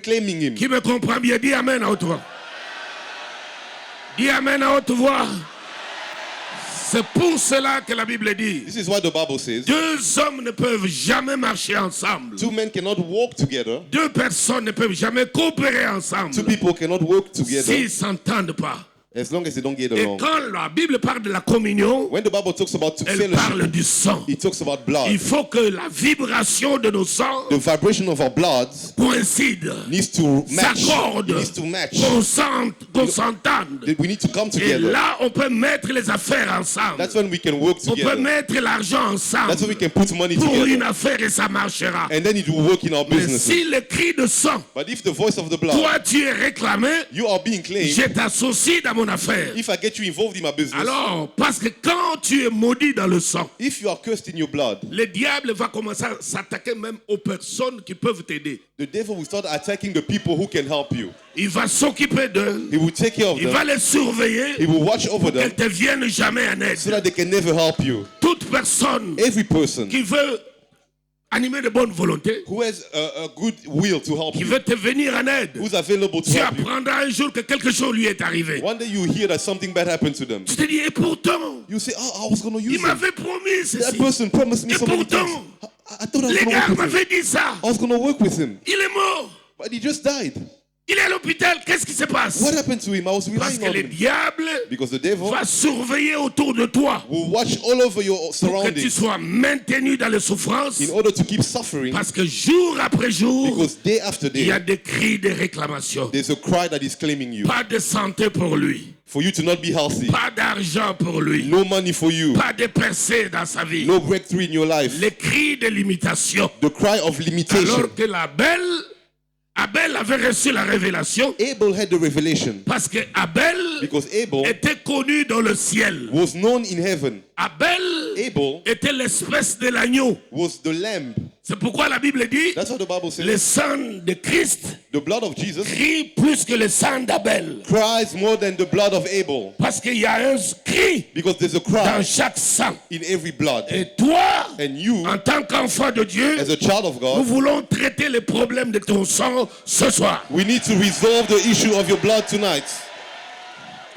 claiming him. Qui me comprend bien, dis Amen à haute voix. Dis Amen à haute voix. C'est pour cela que la Bible dit, This is why the Bible says deux hommes ne peuvent jamais marcher ensemble. two men cannot walk together, Deux personnes ne peuvent jamais coopérer two ensemble people cannot work together s'ils ne s'entendent pas. as long as they don't get Et along. quand la Bible parle de la communion, When the Bible talks about elle parle fellowship, du sang. it talks about blood. Il faut que la vibration de nos sangs The vibration of our blood coïncide, needs to match. s'accorde, It needs to match. qu'on s'entende. We need to come Et together. là, on peut mettre les affaires ensemble. That's when we can work On peut together. mettre l'argent ensemble That's when we can put money pour together. une affaire et ça marchera. And then it will work in our Mais business. si le cri de sang, But if the voice of the blood, toi tu es réclamé, you are being claimed, je t'associe dans mon affaire. if I get you involved in my business, Alors, parce que quand tu es maudit dans le sang, if you are cursed in your blood, le diable va commencer à s'attaquer même aux personnes qui peuvent t'aider. the devil will start attacking the people who can help you. Il va s'occuper d'eux, He will take care of il va them. les surveiller, He will watch over them qu'elles ne te viennent jamais en aide. so that they can never help you. Toute personne Every person qui veut animer de bonne volonté, who has a good will to help qui you, veut te venir en aide, who's available to tu help you, apprendras un jour que quelque chose lui est arrivé. one day you hear that something bad happened to them. Tu te dis, et pourtant, You say, oh, I was going to il use it. m'avait promis That ceci. person promised me Et so many pourtant, things. I thought I was Les going to gars work with him. m'avaient dit ça. I was going to work with him. Il est mort. But he just died. Il est à l'hôpital. Qu'est-ce qui se passe? What happened to him? I was Parce relying que on le him. diable Because the devil va surveiller autour de toi will watch all over your pour que tu surroundings sois maintenu dans les souffrances. in order to keep suffering. Parce que jour après jour, Because day after il y a day, des cris de réclamation. there's a cry that is claiming you. Pas de santé pour lui. For you to not be healthy. Pas d'argent pour lui. No money for you. Pas de percée dans sa vie. No breakthrough in your life. Les cris de limitation. The cry of limitation. Alors que Abel avait reçu la révélation Abel had the revelation parce que Abel because Abel était connu dans le ciel. was known in heaven. Abel Abel était l'espèce de l'agneau. was the lamb. C'est pourquoi la Bible dit That's what the Bible le says. sang de Christ The blood of Jesus crie plus que le sang d'Abel. cries more than the blood of Abel. Parce qu'il y a un cri Because there's a dans cry chaque sang. in every blood. Et toi, And you, en tant qu'enfant de Dieu, as a child of nous God, voulons traiter les problèmes de ton sang ce soir. we need to resolve the issue of your blood tonight.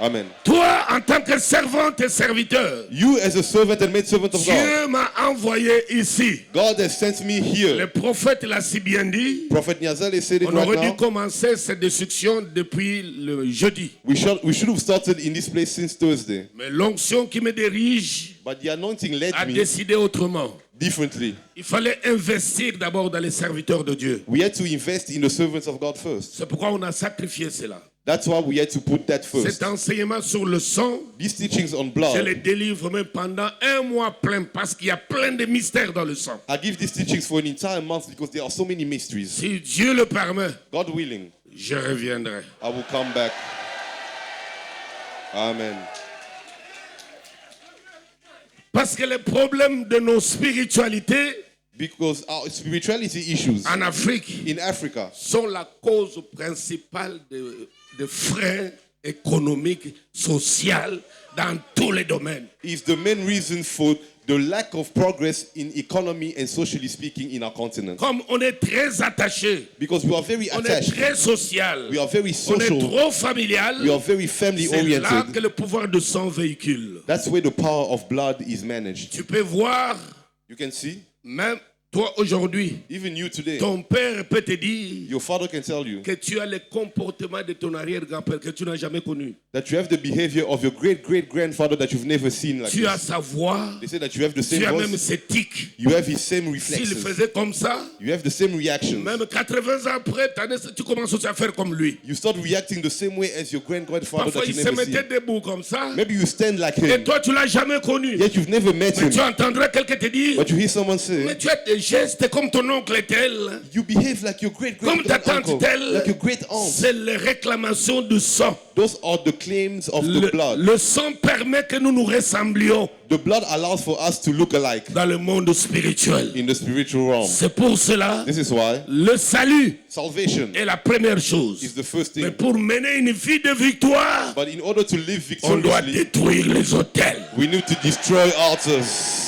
Amen. Toi, en tant que servante et serviteur, You as a servant and maid servant of God, Dieu m'a envoyé ici. God has sent me Le here. prophète l'a si bien dit. Prophet Niazale said it On aurait right dû now. commencer cette destruction depuis le jeudi. We should have started in this place since Thursday. Mais l'onction qui me dirige But the anointing led a me décidé autrement. differently. Il fallait investir d'abord dans les serviteurs de Dieu. We had to invest in the servants of God first. C'est pourquoi on a sacrifié cela. That's why we had to put that first. Cet enseignement sur le sang, These teachings on je les blood, délivre même pendant un mois plein parce qu'il y a plein de mystères dans le sang. I give these teachings for an entire month because there are so many mysteries. Si Dieu le permet, God willing, je reviendrai. I will come back. Amen. Parce que les problèmes de nos spiritualités Because our spirituality issues en Afrique in Africa sont la cause principale de freins économiques, sociaux, dans tous les domaines. is the main reason for the lack of progress in economy and socially speaking in our continent. Comme on est très attaché, Because we are very on est attached, très social, we are very on est social, trop familial, we are very family c'est là que oriented. le pouvoir de sang véhicule. That's where the power of blood is managed. Tu peux voir, You can see, même Toi aujourd'hui, Even you today, ton père peut te dire your father can tell you que tu as le comportement de ton arrière-grand-père que tu n'as jamais connu. that you have the behavior of your great-great-grandfather that you've never seen like Tu as this. sa voix, They say that you have the tu same as même voice, ses tics. you have his same S'il reflexes, faisait comme ça, you have the same reactions. même 80 ans après, tu commences aussi à faire comme lui. You start reacting the same way as your great-grandfather Parfois, that il you se never seen. mettait debout comme ça. Maybe you stand like Et him, toi, tu l'as jamais connu. yet you've never met Mais him. tu entendrais quelqu'un te dire, But you hear someone mais say, tu as des gestes comme ton oncle tel, you behave like your comme ta tante great-great-uncle, telle. like your great-aunt. C'est les réclamations du sang. Those are the claims of the blood. Le sang permet que nous nous ressemblions The blood allows for us to look alike dans le monde spirituel. in the spiritual realm. C'est pour cela, This is why le salut salvation est la première chose. is the first Mais thing. pour mener une vie de victoire, But in order to live on doit victoriously, détruire les autels. we need to destroy altars.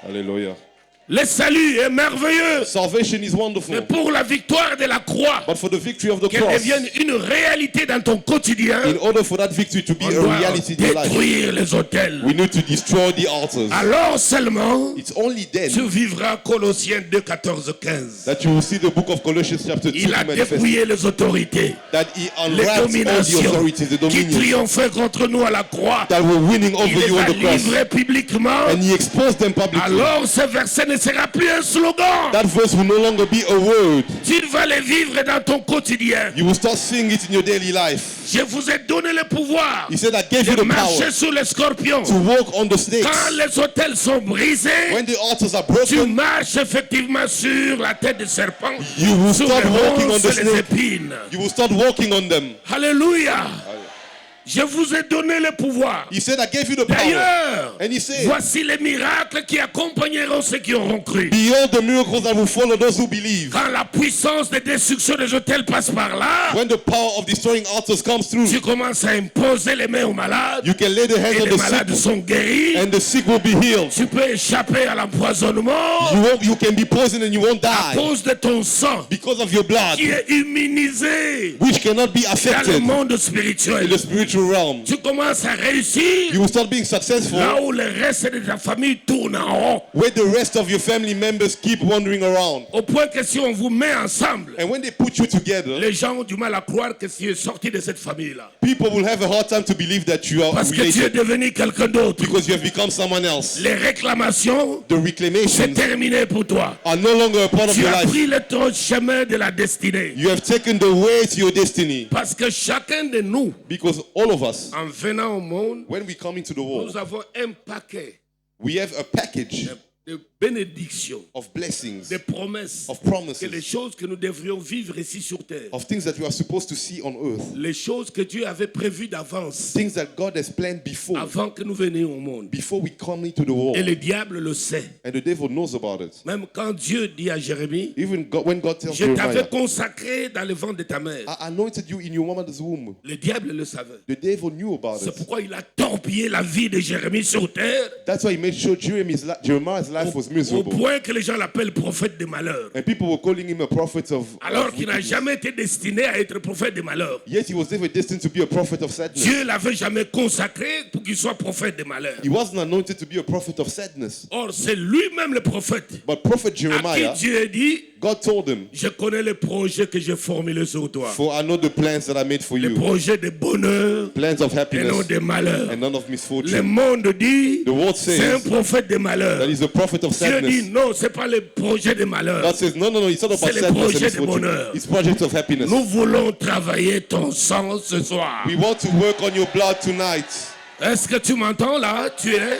Hallelujah. Le salut est merveilleux. Salvation is Mais wonderful. pour la victoire de la croix, But for the victory of the qu'elle cross, devienne une réalité dans ton quotidien, in order for that victory to be on a doit reality in your life, détruire les autels. we need to destroy the altars. Alors seulement, It's only tu then vivras Colossiens 2, 14, 15. that you will see the book of Colossians chapter 2 Il a manifest. dépouillé les autorités, That he les unwrapped all the dominations authorities, the qui dominions triomphaient contre nous à la croix. that were winning over Il les you on a the cross. livrés publiquement. And he exposed them publicly. Alors ce verset ne sera plus un slogan. That verse will no longer be a word. Tu vas les vivre dans ton quotidien. You will start seeing it in your daily life. Je vous ai donné le pouvoir He said, I gave you de the power marcher sur les scorpions. to walk on the Quand snakes. les autels sont brisés, When the altars are tu broken, marches effectivement sur la tête du serpent, you will sur start les walking on ronces the et les snake. épines. You will start walking on them. Alléluia. Je vous ai donné le pouvoir. He said, I gave you the power. D'ailleurs, And he said, voici les miracles qui accompagneront ceux qui auront cru. beyond the miracles that will follow those who believe. Quand la puissance de destruction des hôtels passe par là, When the power of destroying altars comes through, tu commences à imposer les mains aux malades you can lay the hands et on les the malades sick sont guéris. and the sick will be healed. Tu peux échapper à l'empoisonnement You can be poisoned and you won't à die cause de ton sang because of your blood, qui est immunisé which cannot be dans le affected monde in spirituel. the spiritual realm. Tu commences à réussir You will start being successful là où le reste de ta famille tourne en rond. where the rest of your family members keep wandering around. Au point que si on vous met ensemble, And when they put you together, les gens ont du mal à croire que tu es sorti de cette famille-là. people will have a hard time to believe that you are Parce que tu es related devenu quelqu'un d'autre. because you have become someone else. Les réclamations, The c'est reclamations terminé pour toi. are no longer a part of Tu your as life. pris le ton chemin de la destinée. You have taken the way to your destiny Parce que chacun de nous, because all of us, en venant au monde, when we come into the nous world, avons un paquet we have a package de bénédictions, of blessings, de promesses, of que les promises, choses que nous devrions vivre ici sur terre, of things that you are supposed to see on earth, les choses que Dieu avait prévues d'avance, things that God has planned before avant que nous venions au monde. we come into the Et world. le diable le sait. And the devil knows about it. Même quand Dieu dit à Jérémie, Even God, when God tells je t'avais Jeremiah, consacré dans le ventre de ta mère, I anointed you in your mother's womb. le diable le savait. The devil knew about C'est it. pourquoi il a torpillé la vie de Jérémie sur terre, That's why he made sure Jeremiah's life was au miserable. point que les gens l'appellent prophète de malheur. And people were calling him a prophet of Alors qu'il n'a wickedness. jamais été destiné à être prophète de malheur. Yet he was never destined to be a prophet of sadness. Dieu l'avait jamais consacré pour qu'il soit prophète de malheur. He wasn't anointed to be a prophet of sadness. Or, c'est lui-même le prophète But prophet à qui Jeremiah, Dieu dit, God told him, je connais les projets que j'ai formulés sur toi. for I know the plans that I made for Les you. projets de bonheur Plans of et non happiness de malheur. and none of Le misfortune. monde dit, The world c'est un says prophète de malheur. that he's a prophet of Dieu dit, sadness. non, c'est pas le projet de malheur. God says, no, it's not about C'est le sadness and projet de misfortune. bonheur. It's project of happiness. Nous voulons travailler ton sang ce soir. We want to work on your blood tonight. Est-ce que tu m'entends là? Tu es?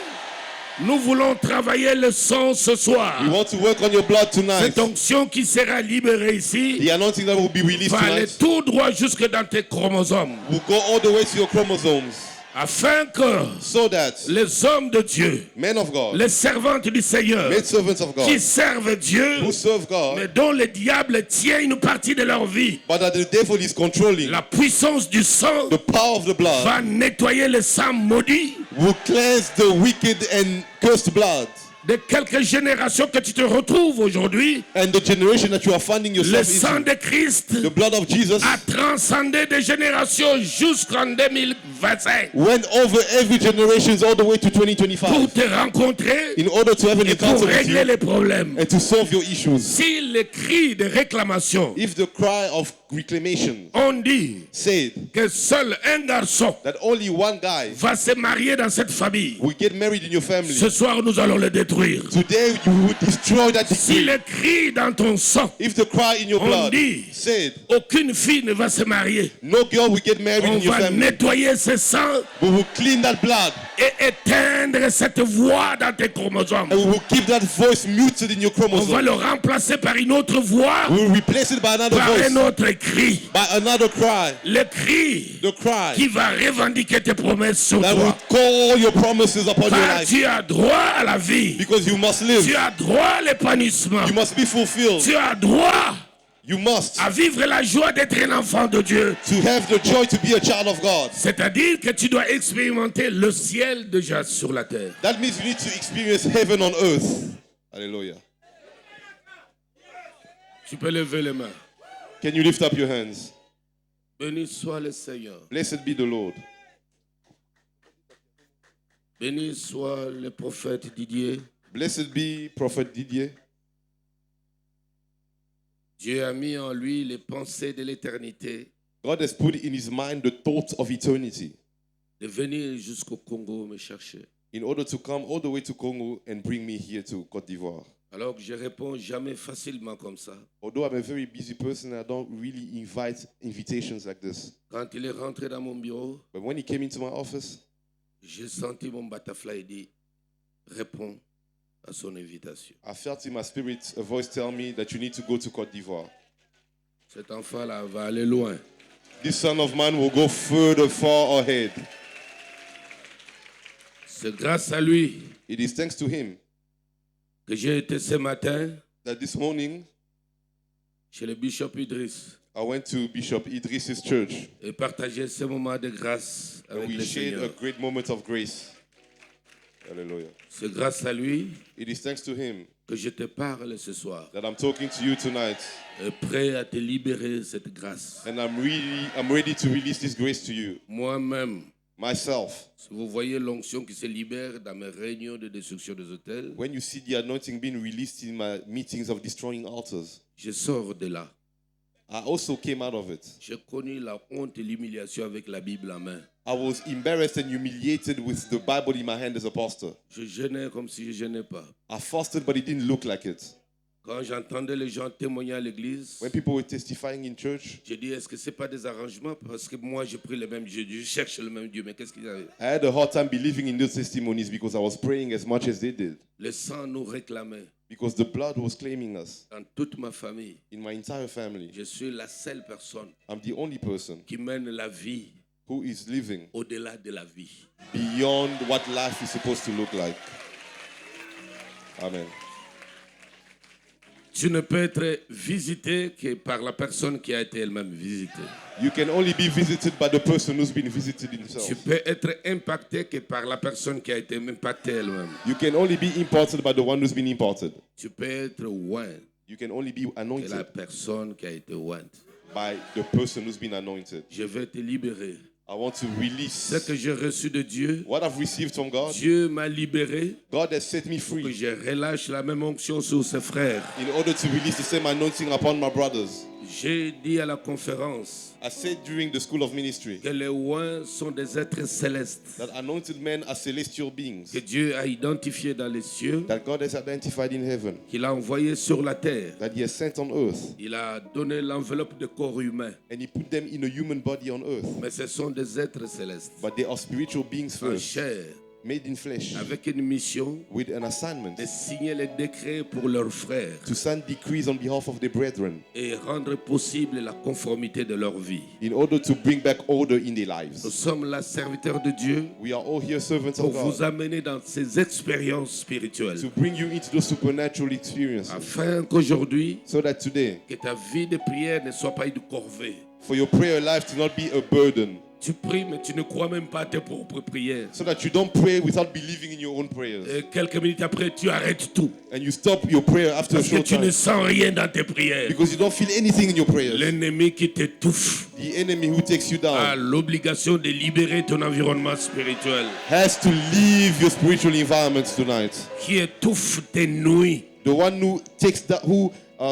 Nous voulons travailler le sang ce soir. We want to work on your blood tonight. Cette onction qui sera libérée ici The anointing that will be released va aller tonight tout droit jusque dans tes chromosomes. will go all the way to your chromosomes Afin que so that les hommes de Dieu, men of God, les servantes du Seigneur, maid servants of qui God, servent Dieu, who serve God, mais dont le diable tient une partie de leur vie, but that the devil is controlling, la puissance du sang the power of the blood va nettoyer le sang maudit will cleanse the wicked and cursed blood de quelques générations que tu te retrouves aujourd'hui, and the generation that you are finding le yourself sang into, de Christ the blood of Jesus a transcendé des générations jusqu'en 2025 went over every generation all the way to pour 2025 te rencontrer in order to have an et pour encounter with régler you les problèmes. and to solve your issues. Si les cris de réclamation If the cry of reclamation ont dit said que seul un garçon that only one guy va se marier dans cette famille, will get married in your family, ce soir nous allons le détruire. today you will destroy that Si decree. les cris dans ton sang If the cry in your ont blood dit said aucune fille ne va se marier, no girl will get married on in your va family, nettoyer ce sang we will clean that blood et éteindre cette voix dans tes chromosomes. and we will keep that voice muted in your On va chromosome. le remplacer par une autre voix, We will replace it by another par voice, un autre cri. by another cry, Le cri the cry qui va revendiquer tes promesses sur that will toi. call your promises upon your Car life, tu as droit à la vie. because you must live, Tu as droit à l'épanouissement. you must be fulfilled, Tu as droit you must à vivre la joie d'être un enfant de Dieu. to have the joy to be a child of God. C'est-à-dire que tu dois expérimenter le ciel déjà sur la terre. That means you need to experience heaven on earth. Hallelujah. Tu peux lever les mains. Can you lift up your hands? Béni soit le Seigneur. Blessed be the Lord. Béni soit le prophète Didier. Blessed be Prophet Didier. Dieu a mis en lui les pensées de l'éternité God has put in his mind the thoughts of eternity de venir jusqu'au Congo me chercher. in order to come all the way to Congo and bring me here to Côte d'Ivoire. Alors que je réponds jamais facilement comme ça. Although I'm a very busy person, I don't really invite invitations like this. Quand il est rentré dans mon bureau, But when he came into my office, j'ai senti mon butterfly dire réponds à son invitation. I felt in my spirit a voice tell me that you need to go to Côte d'Ivoire. Cet enfant-là va aller loin. This son of mine will go further, far ahead. C'est grâce à lui It is thanks to him que j'ai été ce matin that this morning chez le bishop Idriss I went to Bishop Idris's church et partagé ce moment de grâce and avec we le shared a Seigneur. great moment of grace. Hallelujah. C'est grâce à lui It is thanks to him que je te parle ce soir, that I'm talking to you tonight, et prêt à te libérer cette grâce. and I'm ready to release this grace to you. Moi-même, Myself, si vous voyez l'onction qui se libère dans mes réunions de destruction des hôtels, when you see the anointing being released in my meetings of destroying altars, je sors de là. I also came out of it. J'ai connu la honte et l'humiliation avec la Bible en main. I was embarrassed and humiliated with the Bible in my hand as a pastor. Je jeûnais comme si je jeûnais pas. I fasted, but it didn't look like it. Quand j'entendais les gens témoigner à l'église, When people were testifying in church, j'ai dit, est-ce que ce n'est pas des arrangements? Parce que moi, je prie le même Dieu. Je cherche le même Dieu. Mais qu'est-ce qu'il y a? I had a hard time believing in those testimonies because I was praying as much as they did. Le sang nous réclamait. Because the blood was claiming us. Dans toute ma famille, In my entire family, je suis la seule personne I'm the only person qui mène la vie who is living au-delà de la vie. beyond what life is supposed to look like. Amen. Tu ne peux être visité que par la personne qui a été elle-même visitée. You can only be visited by the person who's been visited Tu himself. peux être impacté que par la personne qui a été impactée elle-même. You can only be imparted by the one who's been imparted. Tu peux être oint You can only be que la anointed personne qui a été ointe. by the person who's been anointed. Je vais te libérer. I want to Ce release que j'ai reçu de Dieu, what I've received from God. Dieu m'a libéré God has set me que free je relâche la même onction sur ses frères. in order to release the same anointing upon my brothers. J'ai dit à la conférence I said during the school of ministry que les oints sont des êtres célestes that anointed men are celestial beings que Dieu a identifiés dans les cieux, that God has identified in heaven, qu'il a envoyés sur la terre. that He has sent on earth, Il a donné l'enveloppe de corps humain. and He put them in a human body on earth. Mais ce sont des êtres célestes, But they are spiritual beings en first, chair, made in flesh, avec une mission with an assignment de signer les décrets pour leurs frères to sign decrees on behalf of their brethren et rendre possible la conformité de leur vie. in order to bring back order in their Nous lives. sommes là, serviteurs de Dieu, We are all here servants pour of vous God amener dans ces expériences spirituelles, to bring you into those supernatural experiences afin qu'aujourd'hui, so that today, que ta vie de prière ne soit pas une corvée. for your prayer life to not be a burden. Tu pries, mais tu ne crois même pas à tes propres prières. So that you don't pray without believing in your own prayers. Et quelques minutes après, tu arrêtes tout. And you stop your prayer after a Parce que short tu ne time. sens rien dans tes prières. Because you don't feel anything in your prayers. L'ennemi qui t'étouffe The enemy who takes you a down l'obligation de libérer ton environnement spirituel. has to leave your spiritual environment tonight. Qui étouffe tes nuits The one who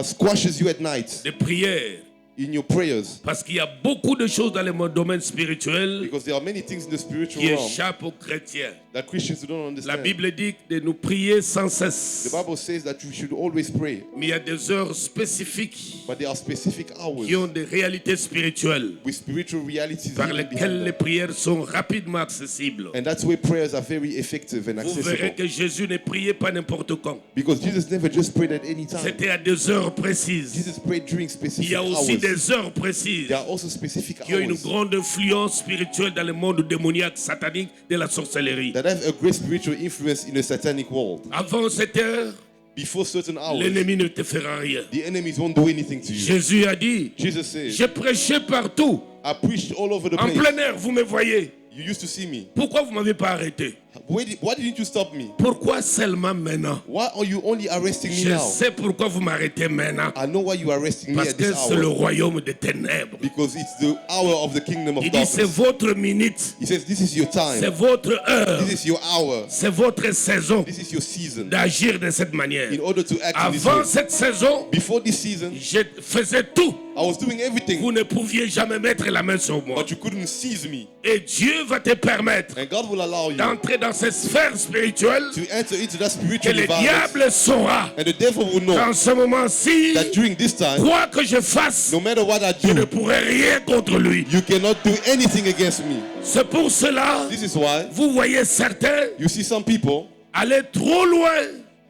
squashes you at night de prière. in your prayers. Parce qu'il y a beaucoup de choses dans le domaine spirituel Because there are many things in the spiritual qui realm échappent aux chrétiens. that Christians don't La understand. Bible dit de nous prier sans The cesse. Bible says that you should always pray, Mais il y a des heures spécifiques but there are specific hours qui ont des réalités spirituelles with spiritual realities par hidden lesquelles behind les them. prières sont rapidement accessibles. And that's where prayers are very effective and Vous verrez accessible. que Jésus ne priait pas n'importe quand. Because Jesus never just prayed at any time. C'était à des heures précises. Jesus prayed during Il specific y a aussi hours. des heures précises There are also specific qui ont une hours grande influence spirituelle dans le monde démoniaque, satanique de la sorcellerie. that have a great spiritual influence in the satanic world. Avant cette heure, Before certain hours, l'ennemi ne te fera rien. the enemies won't do anything to you. Jésus a dit, Jesus said, j'ai prêché partout. I preached all over the En place. plein air, vous me voyez. You used to see me. Pourquoi vous ne m'avez pas arrêté? Why didn't you stop me? Pourquoi seulement maintenant? Why are you only arresting me Je now? sais pourquoi vous m'arrêtez maintenant. I know why you are arresting me Parce at que this c'est le hour. royaume des ténèbres. Because it's the hour of the kingdom of Il dit, c'est darkness. votre minute. He says, this is your C'est time. votre heure. This is your hour. C'est votre saison This is your season. d'agir de cette manière. In order to act in this Avant way. cette saison, Before this season, je faisais tout. I was doing everything, Vous ne pouviez jamais mettre la main sur moi. but you couldn't seize me. Et Dieu va te permettre And God will allow you d'entrer dans cette sphère spirituelle to enter into that que spiritual le environment. diable saura. And the devil will know Dans ce moment-ci, that during this time, quoi que je fasse, no matter what I je ne do, pourrai rien contre lui. you cannot do anything against me. C'est pour cela, This is why vous voyez certains you see some people aller trop loin,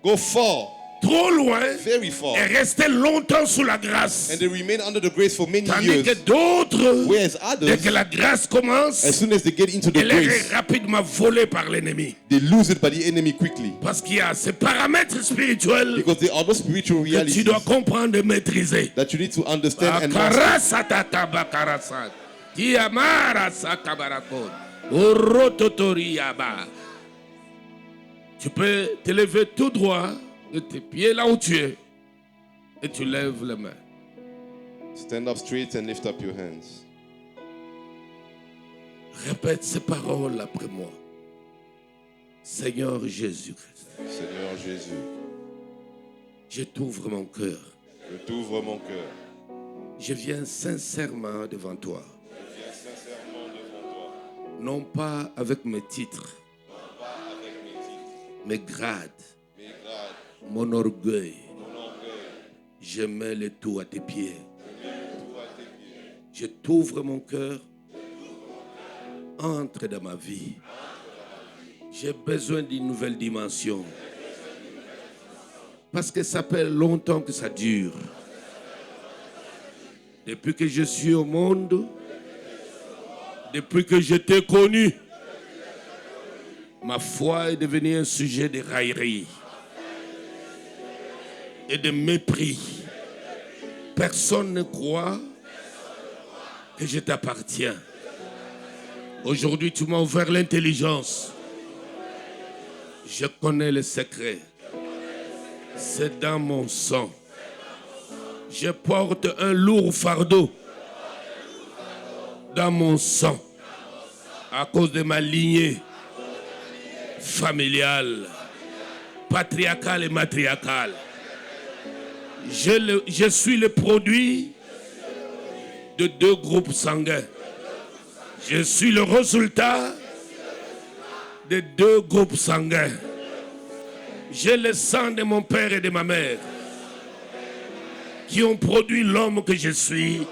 go far, very far, et rester longtemps sous la grâce. and they remain under the grace for many Tandis years. que d'autres, Whereas dès others, que la grâce commence, as soon as they get into the elle est grace, rapidement volée par l'ennemi. they lose it by the enemy quickly. Parce qu'il y a ces paramètres spirituels Because there are those spiritual que tu realities dois comprendre et maîtriser. that you need to understand and master. Akarasatatabakarasat. Tiamarasakabarakon. Orototoriaba. Tu peux te lever tout droit de tes pieds là où tu es et tu lèves les mains. Stand up straight and lift up your hands. Répète ces paroles après moi. Seigneur Jésus-Christ, Seigneur Jésus, je t'ouvre mon cœur. je t'ouvre mon cœur. Je viens sincèrement devant toi. Non pas avec mes titres, mes grades, mon orgueil. Je mets le tout à tes pieds. Je t'ouvre mon cœur. Entre dans ma vie. J'ai besoin d'une nouvelle dimension. Parce que ça fait longtemps que ça dure. Depuis que je suis au monde, depuis que je t'ai connu, ma foi est devenue un sujet de raillerie et de mépris. Personne ne croit que je t'appartiens. Aujourd'hui, tu m'as ouvert l'intelligence. Je connais le secret. C'est dans mon sang. Je porte un lourd fardeau dans mon sang à cause de ma lignée familiale, patriarcale et matriarcale. Je suis le produit de 2 groupes sanguins. Je suis le résultat de 2 groupes sanguins. J'ai le sang de mon père et de ma mère qui ont produit l'homme que je suis,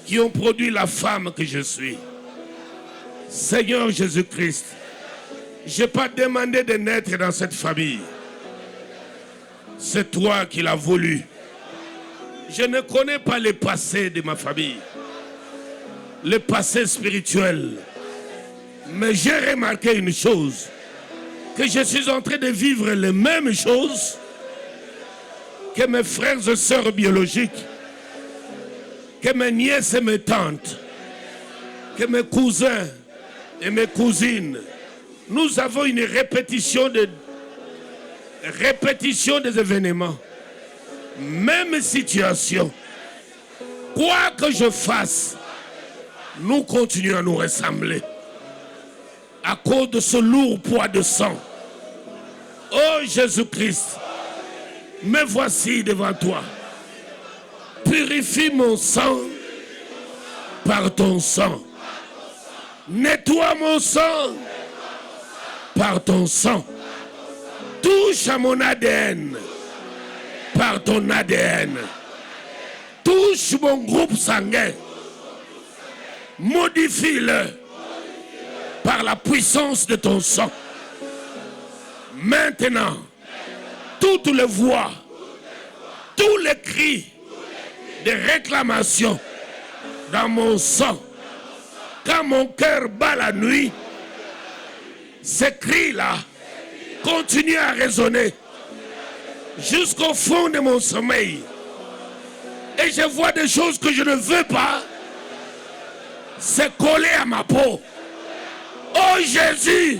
qui ont produit la femme que je suis. Seigneur Jésus-Christ, je n'ai pas demandé de naître dans cette famille. C'est toi qui l'as voulu. Je ne connais pas le passé de ma famille, le passé spirituel. Mais j'ai remarqué une chose, que je suis en train de vivre les mêmes choses que mes frères et sœurs biologiques, que mes nièces et mes tantes. que mes cousins et mes cousines, nous avons une répétition des événements. Même situation. Quoi que je fasse, nous continuons à nous ressembler. À cause de ce lourd poids de sang. Oh Jésus-Christ, me voici devant toi. Purifie mon sang par ton sang. Nettoie mon sang par ton sang. Touche à mon ADN par ton ADN. Touche mon groupe sanguin. Modifie-le par la puissance de ton sang. Maintenant, toutes les voix, tous les cris de réclamation dans mon sang, quand mon cœur bat la nuit, ces cris-là continuent à résonner jusqu'au fond de mon sommeil. Et je vois des choses que je ne veux pas se coller à ma peau. Oh Jésus,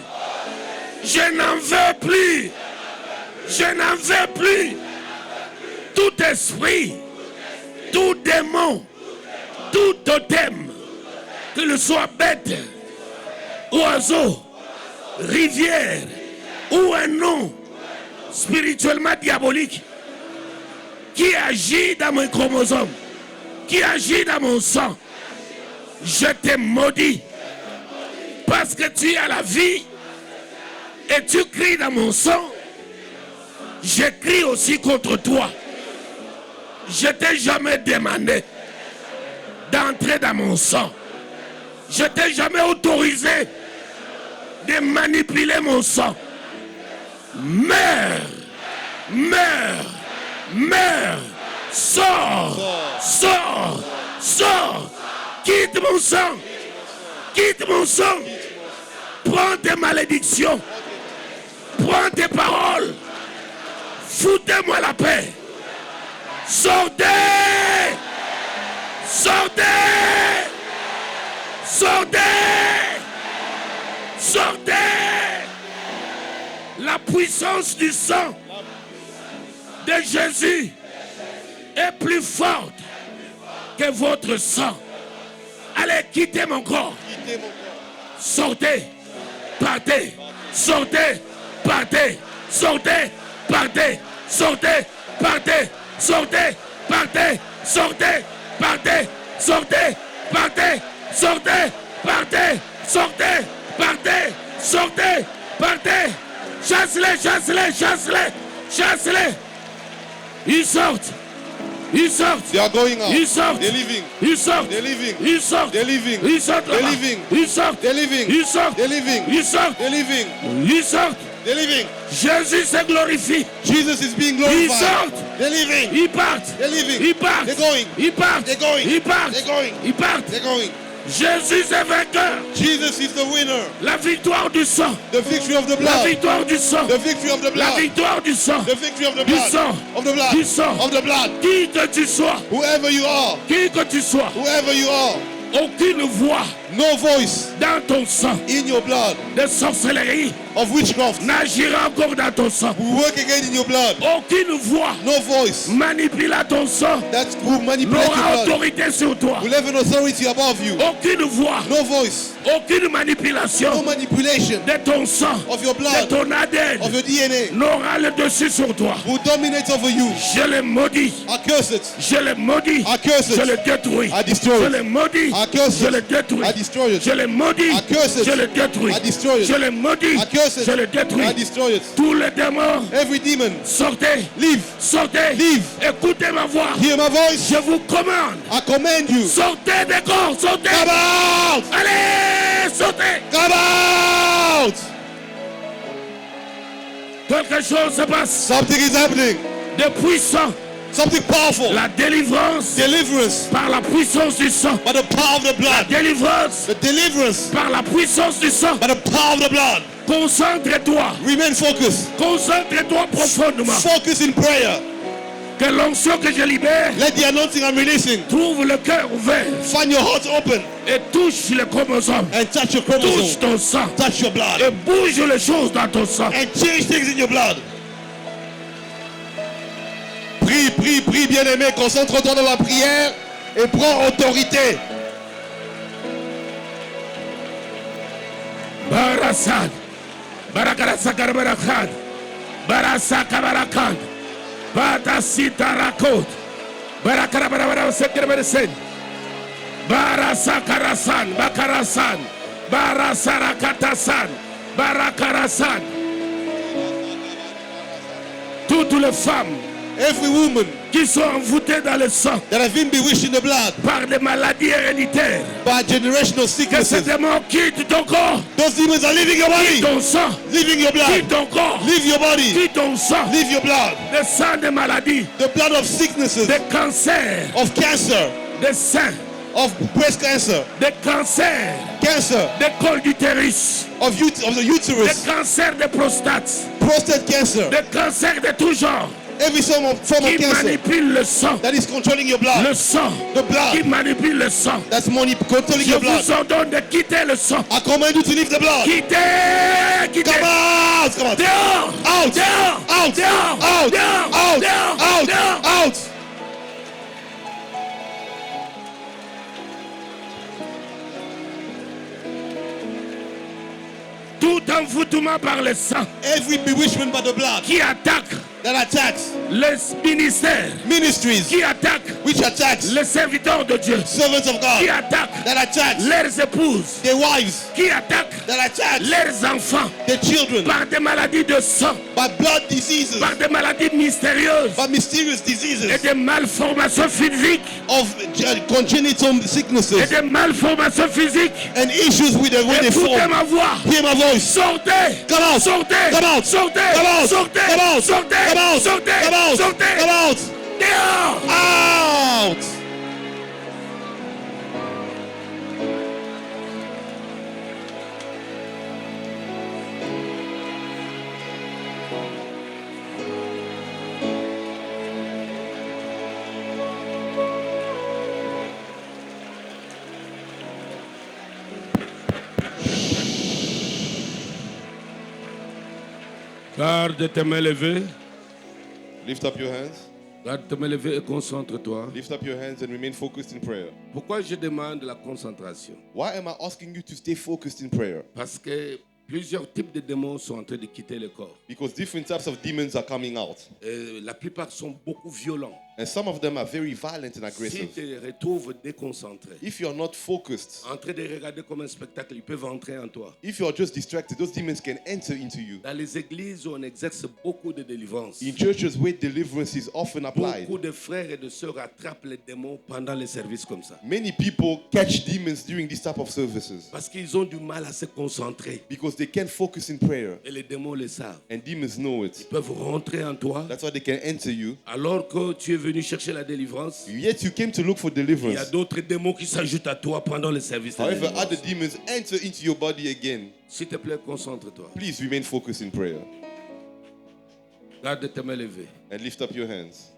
je n'en veux plus. Je n'en veux plus. Tout esprit, tout démon, tout totem, qu'il soit bête, oiseau, rivière ou un nom spirituellement diabolique qui agit dans mes chromosomes, qui agit dans mon sang, je te maudis parce que tu as la vie et tu cries dans mon sang. Je crie aussi contre toi. Je t'ai jamais demandé d'entrer dans mon sang. Je t'ai jamais autorisé de manipuler mon sang. Meurs, meurs, meurs, sors, sors, sors, quitte mon sang, quitte mon sang, prends tes malédictions, prends tes paroles, foutez-moi la paix, sortez, sortez, sortez, sortez. La puissance du sang de Jésus est plus forte que votre sang. Allez, quittez mon corps. Sortez, partez, sortez, partez, sortez, partez, sortez, partez, sortez, partez, sortez, partez, sortez, partez, sortez, partez, sortez, partez, sortez, partez. Chasse-les, chasse-les, chasse-les, chasse-les. Ils sortent. Ils sortent. They are going out. Ils sortent. They're leaving. Ils sortent. They're leaving. Ils sortent. They're leaving. Ils sortent They're là-bas. leaving. Ils sortent. They're leaving. Ils sortent. They're leaving. Ils sortent. They're leaving. Ils sortent. They're leaving. Jésus se glorifie. Jesus is being Ils glorified. sortent. They're leaving. Ils partent. They're leaving. Ils partent. They're going. Ils partent. They're going. Ils partent. They're going. Ils partent. They're going. Jésus est vainqueur. Jesus is the winner. La victoire du sang. The victory of the La blood. victoire du sang. The victory of the La blood. victoire du sang. The victory of the Du blood. sang. Of the blood. Du sang. Of the blood. Qui que tu sois. Whoever you are. Qui que tu sois. Whoever you are. Aucune voix No voice dans ton sang in your blood de sorcellerie of witchcraft n'agira encore dans ton sang. will work again in your blood. Aucune voix No voice manipula ton sang that will manipulate your n'aura blood autorité sur toi. will have an authority above you. Aucune voix, No voice, aucune no manipulation manipulation de ton sang, of your de blood, ton ADN of your DNA n'aura le dessus sur toi. will dominate over you. Je le maudis. I curse it. Je le maudis. I curse Je it. le détruis. I destroy Je it. le maudis. I curse Je it. le détruis. I destroy it. Je le maudis. I curse it. Je le détruis. I destroy it. Je le maudis. I curse it. Je le détruis. I destroy it. Tous les démons, Every demon, sortez. leave. Sortez. Leave. Écoutez ma voix. Hear my voice. Je vous commande. I command you. Sortez des corps. Sortez. Come out. Allez, sortez. Come out. Quelque chose se passe. Something is happening. De puissant. Something powerful. La délivrance Deliverance par la puissance du sang. by the power of the La blood. délivrance The deliverance par la puissance du sang. by the power of the blood. Concentre-toi. Remain focused. Concentre-toi profondément. Focus in prayer. Que l'onction que je libère Let the anointing I'm releasing trouve le cœur ouvert find your heart open et touche les chromosomes. and touch your Touche chromosomes. ton sang Touch your blood. et bouge les choses dans ton sang. And change things in your blood. Prie, prie, prie, bien-aimé. Concentre-toi dans la prière et prends autorité. Barasad, Barakarasakar Barakad, Barasaka Barakad, Batasita Rakot, Barakarabara Sekrebersen, Barasakarasan, Bakarasan, Barasarakatasan, Barakarasan. Toutes les femmes Every woman qui sont envoûtées dans le sang that have been bewitched in the blood par des maladies héréditaires, by generational que ces sicknesses, démons quittent ton corps, those demons are leaving your quitte body. ton sang, Leaving your blood. quitte ton corps, Leave your body. quitte ton sang, Leave your blood. le sang des maladies, The blood of sicknesses, des cancers, of cancer, des seins, of breast cancer, des cancers, cancer, des cols d'utérus, of the des uterus, cancers de prostate, prostate cancer, des cancers de tout genre every form of qui cancer manipulent le sang, that is controlling your blood. le sang The blood qui manipule le sang. that's controlling Je your blood. vous ordonne de quitter le sang. I command you to leave the blood. Quittez, quittez. Come out, come out, Dehors, out, dehors, out, dehors, out, dehors, out, dehors, out, dehors. out. Tout envoûtement par le sang Every bewitchment by the blood qui attaque that attacks les ministères, ministries, qui attaque which attacks les serviteurs de Dieu, servants of qui God, attaque that attacks leurs épouses, their wives, qui attaque that attacks leurs enfants their children par des maladies de sang, by blood diseases, par des maladies mystérieuses by mysterious et diseases, des malformations physiques of congenital et sicknesses, des malformations physiques. and issues with the way they Écoutez form. ma voix. Hear my voice. Sortez! Come out! Sortez! Come out! Sortez! Come out! Sortez! Come out! Sortez! Come out! Sortez! Come out! Sortez! Come out! Dehors! Out! Garde tes mains levées. Lift up your hands. Garde tes mains levées et concentre-toi. Lift up your hands and remain focused in prayer. Pourquoi je demande la concentration? Why am I asking you to stay focused in prayer? Parce que plusieurs types de démons sont en train de quitter le corps. Because different types of demons are coming out. Et la plupart sont beaucoup violents. And some of them are very violent and Si aggressive. tu te retrouves déconcentré, If you're not focused, en train de regarder comme un spectacle, ils peuvent entrer en toi. if you're just distracted, those demons can enter into you. Dans les églises, on exerce beaucoup de délivrance. In churches where deliverance is often applied, Beaucoup de frères et de sœurs attrapent les démons pendant les services comme ça. many people catch demons during this type of services Parce qu'ils ont du mal à se concentrer. because they can't focus in prayer. Et les démons le savent. And demons know it. Ils peuvent rentrer en toi That's why they can enter you. alors que tu es venu chercher la délivrance. Yet you came to look for Il y a deliverance. d'autres démons qui s'ajoutent à toi pendant le service de However, délivrance. other demons enter into your body again. S'il te plaît, concentre-toi. Please remain focused in prayer Garde tes mains levées. and lift up your hands.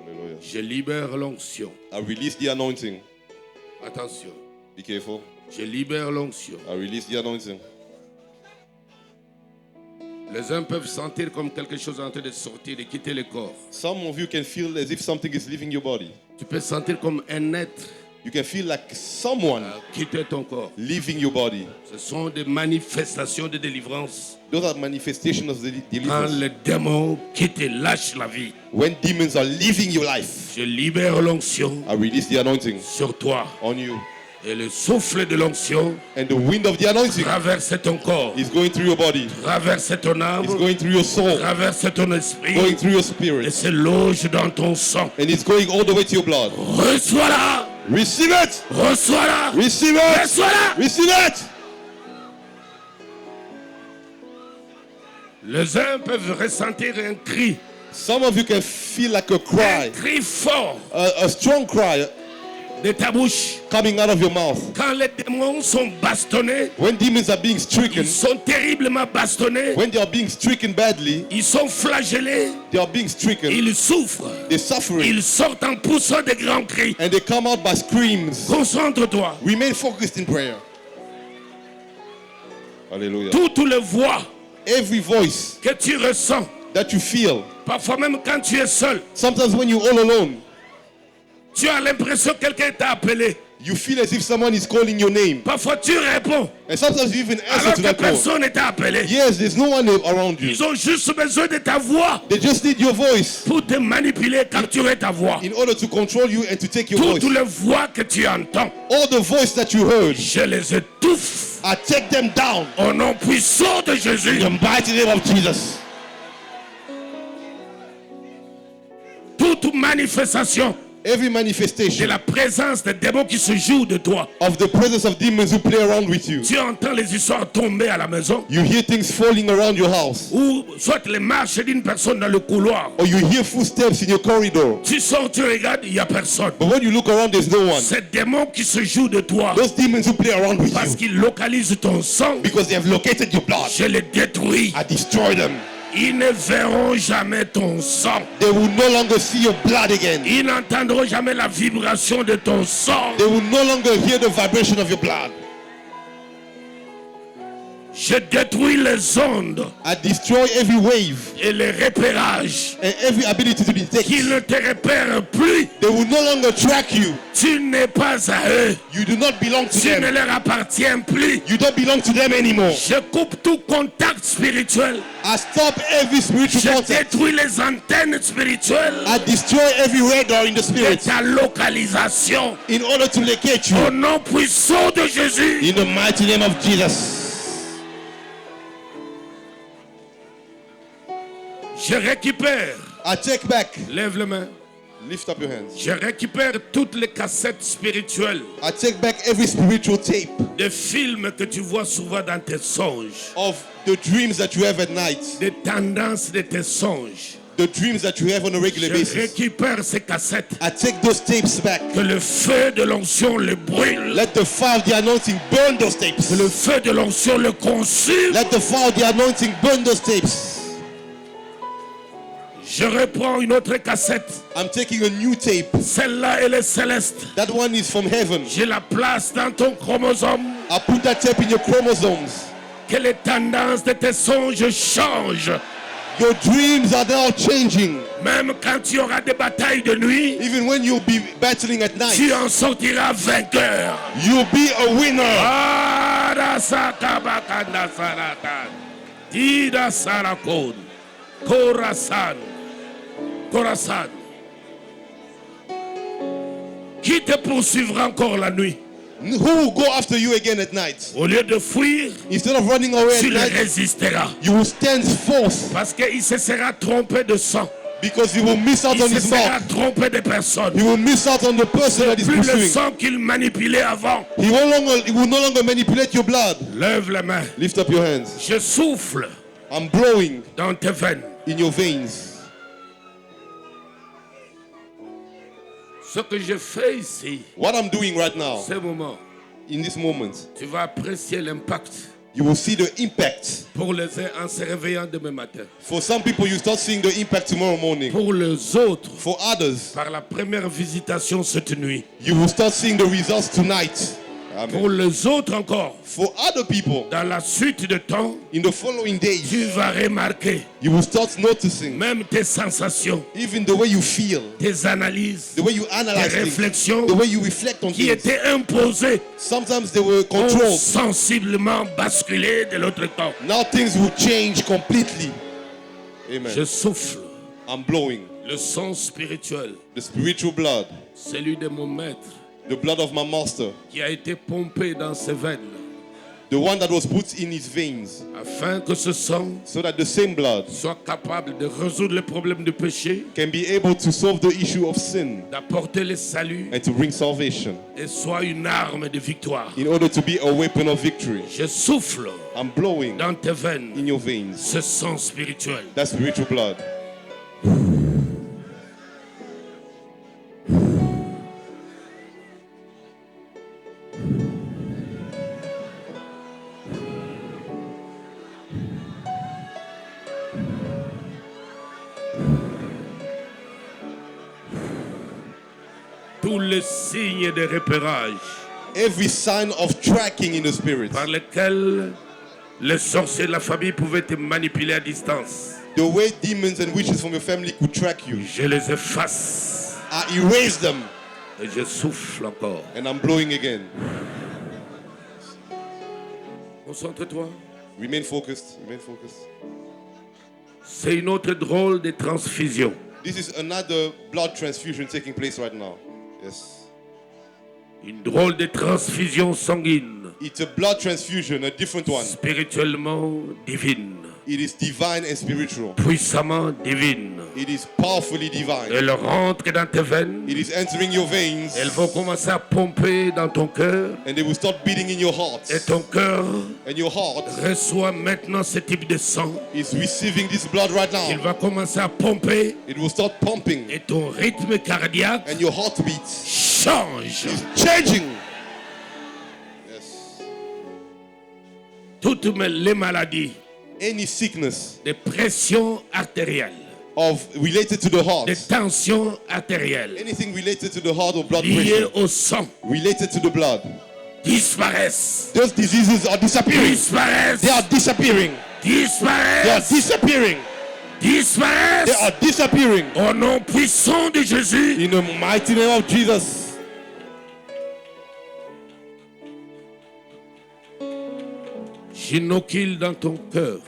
Hallelujah. Je libère l'onction. I release the anointing. Attention. Be careful. Je libère l'onction. I release the anointing. Les uns peuvent sentir comme quelque chose est en train de sortir, de quitter le corps. Some of you can feel as if something is leaving your body. Tu peux sentir comme un être You can feel like someone quitter ton corps. leaving your body. Ce sont des manifestations de délivrance. Those are manifestations of the Quand deliverance. les démons quittent et lâchent la vie, When demons are leaving your life, je libère l'onction I release the anointing sur toi. on you. Et le souffle de l'onction And the wind of the anointing traverse ton corps, is going through your body. traverse ton âme, It's going through your soul, traverse ton going esprit through your et spirit. se loge dans ton sang. And it's going all the way to your blood. Reçois-la, Receive it! reçois-la, Receive it! reçois-la. Receive it! Les uns peuvent ressentir un cri, Some of you can feel like a un cry, cri fort. a strong cry, de ta bouche. coming out of your mouth. Quand les démons sont bastonnés, When demons are being stricken, ils sont terriblement bastonnés, when they are being stricken badly, ils sont flagellés, they are being stricken, ils souffrent, they're suffering, ils sortent en poussant des grands cris. and they come out by screams. Concentre-toi. Remain focused in prayer. Hallelujah. Toutes les voix Every voice que tu ressens, that you feel, parfois même quand tu es seul, sometimes when you're all alone, tu as l'impression que quelqu'un t'a appelé. you feel as if someone is calling your name. Parfois tu réponds And sometimes you even answer alors to que that call. personne ne t'a appelé. Yes, there's no one around you. Ils ont juste besoin de ta voix They just need your voice pour te manipuler, capturer ta voix. in order to control you and to take your voice. Toutes les voix que tu entends, All the voice that you heard, je les étouffe I take them down au nom puissant de Jésus. in the mighty name of Jesus. Toute manifestation Every de manifestation la présence des démons qui se jouent de toi. of the presence of demons who play around with you. Tu entends les histoires tomber à la maison, You hear things falling around your house, ou soit les marches d'une personne dans le couloir. or you hear footsteps in your corridor. Tu sors, tu regardes, il n'y a personne. But when you look around, there's no one. Ces démons qui se jouent de toi Those demons who play around with parce you, qu'ils localisent ton sang, because they have located your blood, je les détruis. I destroy them. Ils ne verront jamais ton sang. They will no longer see your blood again. Ils n'entendront jamais la vibration de ton sang. They will no longer hear the vibration of your blood. Je détruis les ondes I destroy every wave et les repérages. and every ability to detect. Qu'ils ne te repèrent plus. They will no longer track you. Tu n'es pas à eux. You do not belong to Tu ne them. leur appartiens plus. You don't belong to them anymore. Je coupe tout contact spirituel. I stop every spiritual Je contact. détruis les antennes spirituelles I destroy every radar in the de spirit ta localisation. in order to locate you. Au nom puissant de Jésus. In the mighty name of Jesus. Je récupère. I take back. Lève les mains. Lift up your hands. Je récupère toutes les cassettes spirituelles I take back every spiritual tape des films que tu vois souvent dans tes songes, of the dreams that you have at night, des tendances de tes songes. the dreams that you have on a regular Je basis. récupère ces cassettes. I take those tapes back. Que le feu de l'onction les brûle. Let the fire of the anointing burn those tapes. Que le feu de l'onction le consume. Let the fire of the anointing burn those tapes. Je reprends une autre cassette. I'm taking a new tape. Celle-là, elle est céleste. That one is from heaven. Je la place dans ton chromosome. I put that tape in your chromosomes. Que les tendances de tes songes changent. Your dreams are now changing. Même quand tu auras des batailles de nuit, Even when you'll be battling at night, tu en sortiras vainqueur. you'll be a winner. Arasakabakanda saratan. Tida sarakon. Korasan. Korasan. Qui te poursuivra encore la nuit? Who will go after you again at night? Au lieu de fuir, Instead of running away tu at le night, résisteras. you will stand forth Parce qu'il se sera trompé de sang. because you will miss out Il on se his sera mark. trompé de personnes. You will miss out on the person that is Plus le pursuing. sang qu'il manipulait avant. He will no longer manipulate your blood. Lève les mains. Lift up your hands. Je souffle I'm blowing dans tes veines. in your veins. Ce que je fais ici, What I'm doing right now, ce moment, in this moment, tu vas apprécier l'impact. you will see the impact. Pour les uns, en se réveillant demain matin. For some people, you start seeing the impact tomorrow morning. Pour les autres, For others, par la première visitation cette nuit. you will start seeing the results tonight. Pour Amen. les autres encore, For other people, dans la suite de temps, in the following days, tu vas remarquer you will start noticing même tes sensations, even the way you feel, tes analyses, the way you tes analyze things, réflexions the way you reflect on qui things. étaient imposées Sometimes they were ont controlled. sensiblement basculé de l'autre camp. Now things will change completely. Je Amen. souffle I'm blowing le sang spirituel, the spiritual blood, celui de mon maître, the blood of my master, qui a été pompé dans ses veines, the one that was put in his veins, afin que ce sang so that the same blood soit capable de résoudre les problèmes de péché, can be able to solve the issue of sin d'apporter le salut and to bring salvation et soit une arme de victoire. in order to be a weapon of victory. Je souffle I'm blowing dans tes veines in your veins ce sang spirituel. that spiritual blood. tous les signes de repérage every sign of tracking in the spirit, par lesquels les sorciers de la famille pouvaient te manipuler à distance. the way demons and witches from your family could track you, Je les efface I erase them et je souffle encore. and I'm blowing again. Concentre-toi. Remain focused. Remain focused. C'est une autre drôle de transfusion. This is another blood transfusion taking place right now. Yes. Une drôle de transfusion sanguine, It's a blood transfusion, a different one. spirituellement divine, It is divine and spiritual. puissamment divine. It is powerfully divine. Elle rentre dans tes veines. It is entering your veins Elles vont commencer à pomper dans ton cœur. and they will start beating in your heart. Et ton cœur And your heart reçoit maintenant ce type de sang. is receiving this blood right Il now. va commencer à pomper. It will start pumping Et ton rythme cardiaque and your heartbeat change. is changing. Yes. Toutes les maladies Any sickness de pression artérielle, related to the heart, de tension artérielle, anything related to the heart or blood liées pressure, au sang, related to the blood, disparaissent. those diseases are disappearing. Disparaissent. They are disappearing. They are Disparaissent. disappearing. They Disparaissent. are disappearing. Au nom puissant de Jésus. In the mighty name of Jesus. J'inocule dans ton cœur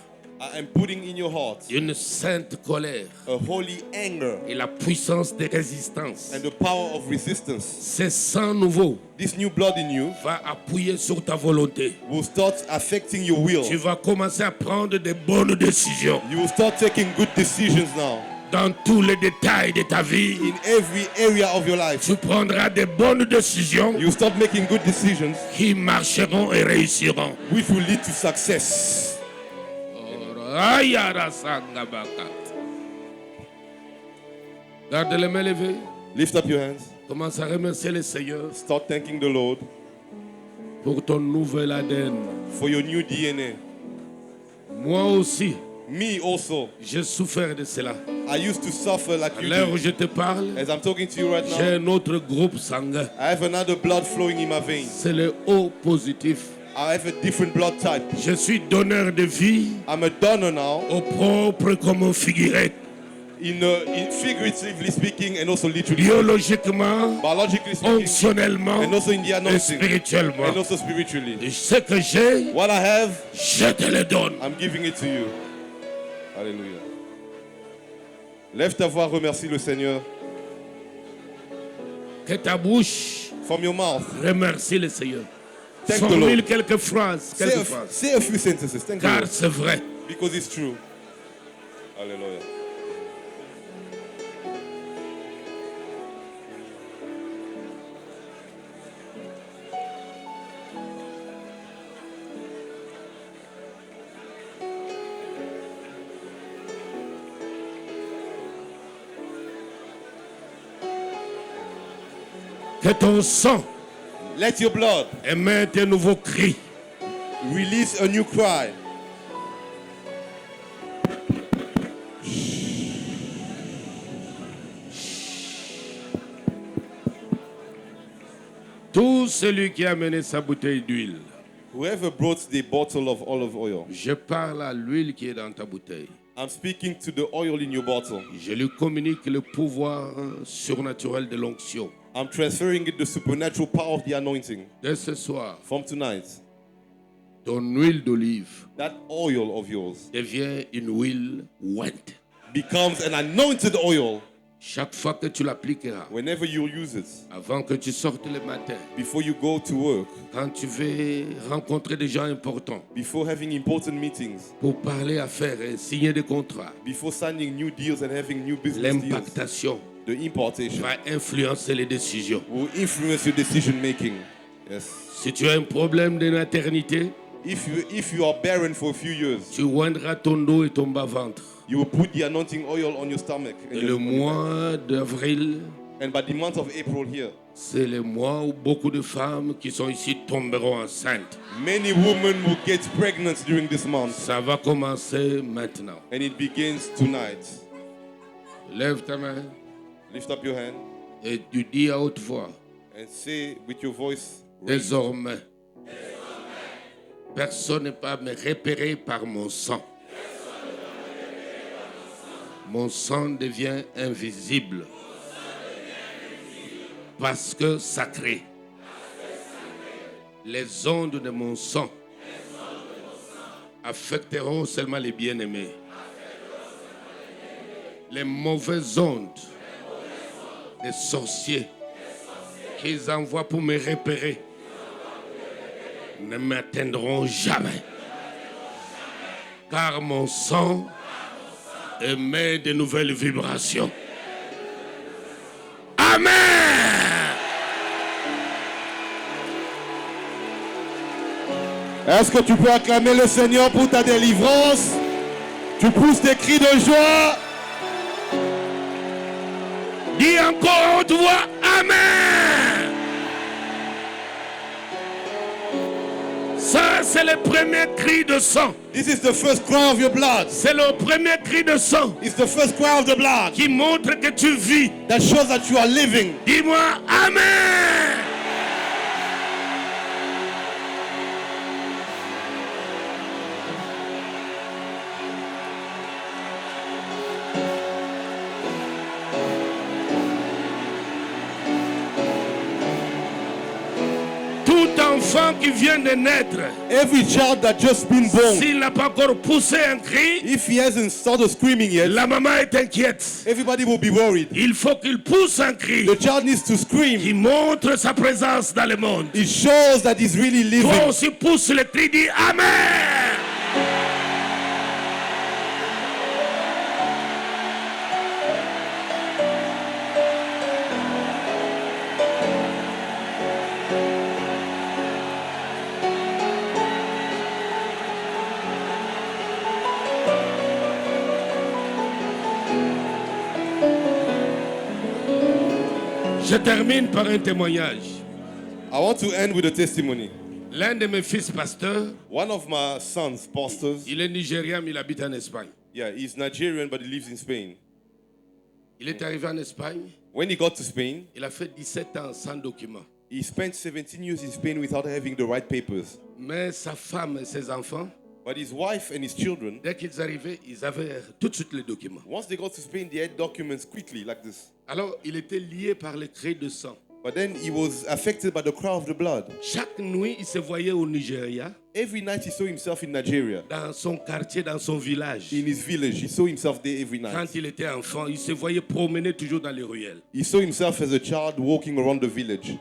I am putting in your heart une sainte colère a holy anger et la puissance de résistance. and the power of resistance. Ce sang nouveau This new blood in you va appuyer sur ta volonté. will start affecting your will. Tu vas commencer à prendre de bonnes décisions You will start taking good decisions now. dans tous les détails de ta vie. In every area of your life, Tu prendras de bonnes décisions you will start making good decisions qui marcheront et réussiront. which will lead to success. Garde les mains levées. Lift up your hands. Commence à remercier le Seigneur Start thanking the Lord pour ton nouvel ADN. for your new DNA. Moi aussi, Me also. j'ai souffert de cela. I used to suffer like À you l'heure où do. je te parle, As I'm talking to you right j'ai now, un autre groupe sanguin. I have another blood flowing in my veins. C'est le O positif. I have a different blood type. Je suis donneur de vie I'm a donor now, au propre comme au figuré. in figuratively speaking and also literally. Biologiquement, Biologically speaking, fonctionnellement and also in the et anointing, spirituellement. and also spiritually. Et ce que j'ai, What I have, je te le donne. I'm giving it to you. Alléluia. Lève ta voix, remercie le Seigneur. Que ta bouche From your mouth, remercie le Seigneur. Thank the Formule Lord. quelques phrases, say a few sentences. Thank you, car Lord. c'est vrai. Because it's true. Alléluia. Que ton sang Let your blood émette un nouveau cri. release a new cry. Tout celui qui a amené sa bouteille d'huile, Whoever brought the bottle of olive oil, je parle à l'huile qui est dans ta bouteille. I'm speaking to the oil in your bottle. Je lui communique le pouvoir surnaturel de l'onction. I'm transferring it the supernatural power of the anointing. Dès ce soir, From tonight, ton huile d'olive that oil of yours devient une huile ouinte. becomes an anointed oil Chaque fois que tu l'appliqueras, whenever you use it. avant que tu sortes le matin, Before you go to work, quand tu veux rencontrer des gens importants before having important meetings, pour parler, affaires et signer des contrats, before signing new deals and having new business deals, l'impactation the importation va influencer les décisions. will influence your decision making. Yes. Si tu as un problème de maternité, If you are barren for a few years, tu oindras ton dos et ton bas-ventre. you will put the anointing oil on your stomach. And, Et le mois d'avril, and by the month of April here, c'est le mois où beaucoup de femmes qui sont ici tomberont enceintes. many women will get pregnant during this month. Ça va commencer maintenant. And it begins tonight. Lève ta main. Lift up your hand. Et tu dis à haute voix. And say with your voice, Désormais, personne ne peut me repérer par mon sang. Mon sang devient invisible parce que sacré. Les ondes de mon sang affecteront seulement les bien-aimés. Les mauvaises ondes des sorciers qu'ils envoient pour me repérer ne m'atteindront jamais. Car mon sang émet de nouvelles vibrations. Amen. est-ce que tu peux acclamer le Seigneur pour ta délivrance? Tu pousses des cris de joie. Dis encore à haute voix, Amen. Ça, c'est le premier cri de sang. This is the first cry of your blood. C'est le premier cri de sang It's the first cry of the blood qui montre que tu vis. that shows that you are living. Dis-moi, Amen. Tout enfant qui vient de naître, Every child that just been born, s'il n'a pas encore poussé un cri, if he hasn't started screaming yet, la maman est inquiète. everybody will be worried. Il faut qu'il pousse un cri The child needs to scream. qui montre sa présence dans le monde. It shows that he's really Toi living. aussi pousse le cri, dis Amen. Je termine par un témoignage. I want to end with a testimony. L'un de mes fils pasteurs, One of my sons, pastors, il est nigérian mais il habite en Espagne. yeah, he's Nigerian but he lives in Spain. Il est arrivé en Espagne, When he got to Spain, il a fait 17 ans sans document. he spent 17 years in Spain without having the right papers. Mais sa femme et ses enfants, But his wife and his children, dès qu'ils arrivaient, ils avaient tout de suite les documents. once they got to Spain, they had documents quickly like this. Alors, il était lié par le cri de sang. But then he was affected by the cry of the blood. Chaque nuit, il se voyait au Nigeria, Every night he saw himself in Nigeria, dans son quartier, dans son village. in his village. He saw himself there every Quand night. il était enfant, il se voyait promener toujours dans les ruelles. He saw himself as a child walking around the village.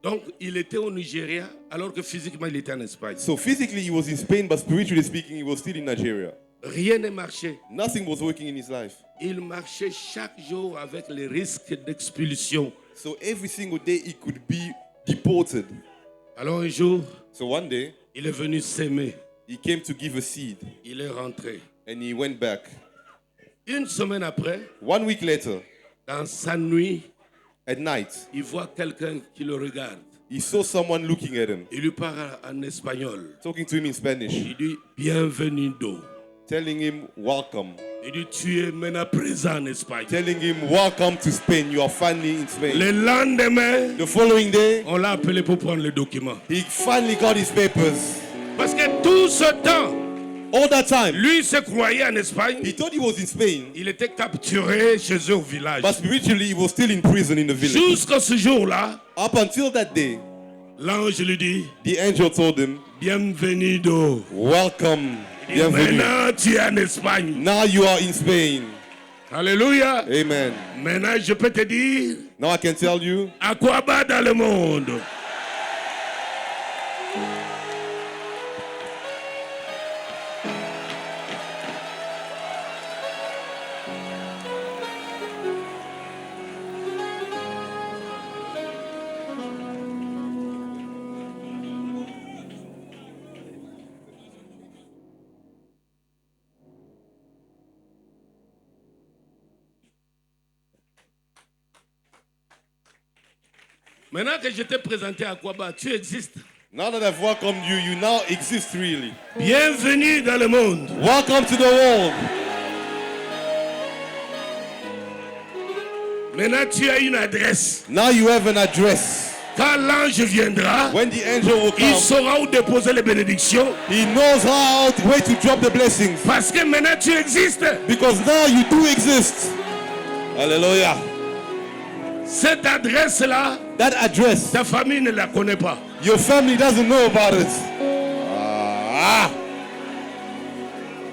Donc, il était au Nigeria, alors que physiquement, il était en Espagne. So physically he was in Spain, but spiritually speaking, he was still in Nigeria. Rien ne marchait. Nothing was working in his life. Il marchait chaque jour avec les risques d'expulsion. So every single day he could be deported. Alors un jour, So one day il est venu s'aimer. he came to give a seed Il est rentré. and he went back. Une semaine après, 1 week later, dans sa nuit, at night, il voit quelqu'un qui le regarde. he saw someone looking at him, Il lui parle en espagnol. talking to him in Spanish, Il dit bienvenido. telling him welcome, Il dit tu es maintenant présent en Espagne. telling him welcome to Spain. You are finally in Spain. Le lendemain, The following day, on l'a appelé pour prendre les documents. he finally got his papers. Parce que tout ce temps, All that time, lui se croyait en Espagne. he thought he was in Spain, Il était capturé chez eux au village. but spiritually he was still in prison in the village. Jusqu'à ce jour-là, Up until that day, l'ange lui dit the angel told him, bienvenido. welcome, bienvenue. Maintenant, tu es en Espagne. Now you are in Spain. Alléluia. Amen. Maintenant, je peux te dire Now I can tell you, à quoi bat dans le monde. Maintenant que je t'ai présenté à Aquaba, tu existes. now that I've welcomed you, you now exist really. Bienvenue dans le monde. Welcome to the world. Maintenant, tu as une adresse. Now you have an address. Quand l'ange viendra, When the angel will il come, saura où déposer les bénédictions. he knows where to drop the blessings. Parce que maintenant, tu existes. Because now you do exist. Hallelujah. Cette adresse-là, That address, ta famille ne la connaît pas. your family doesn't know about it.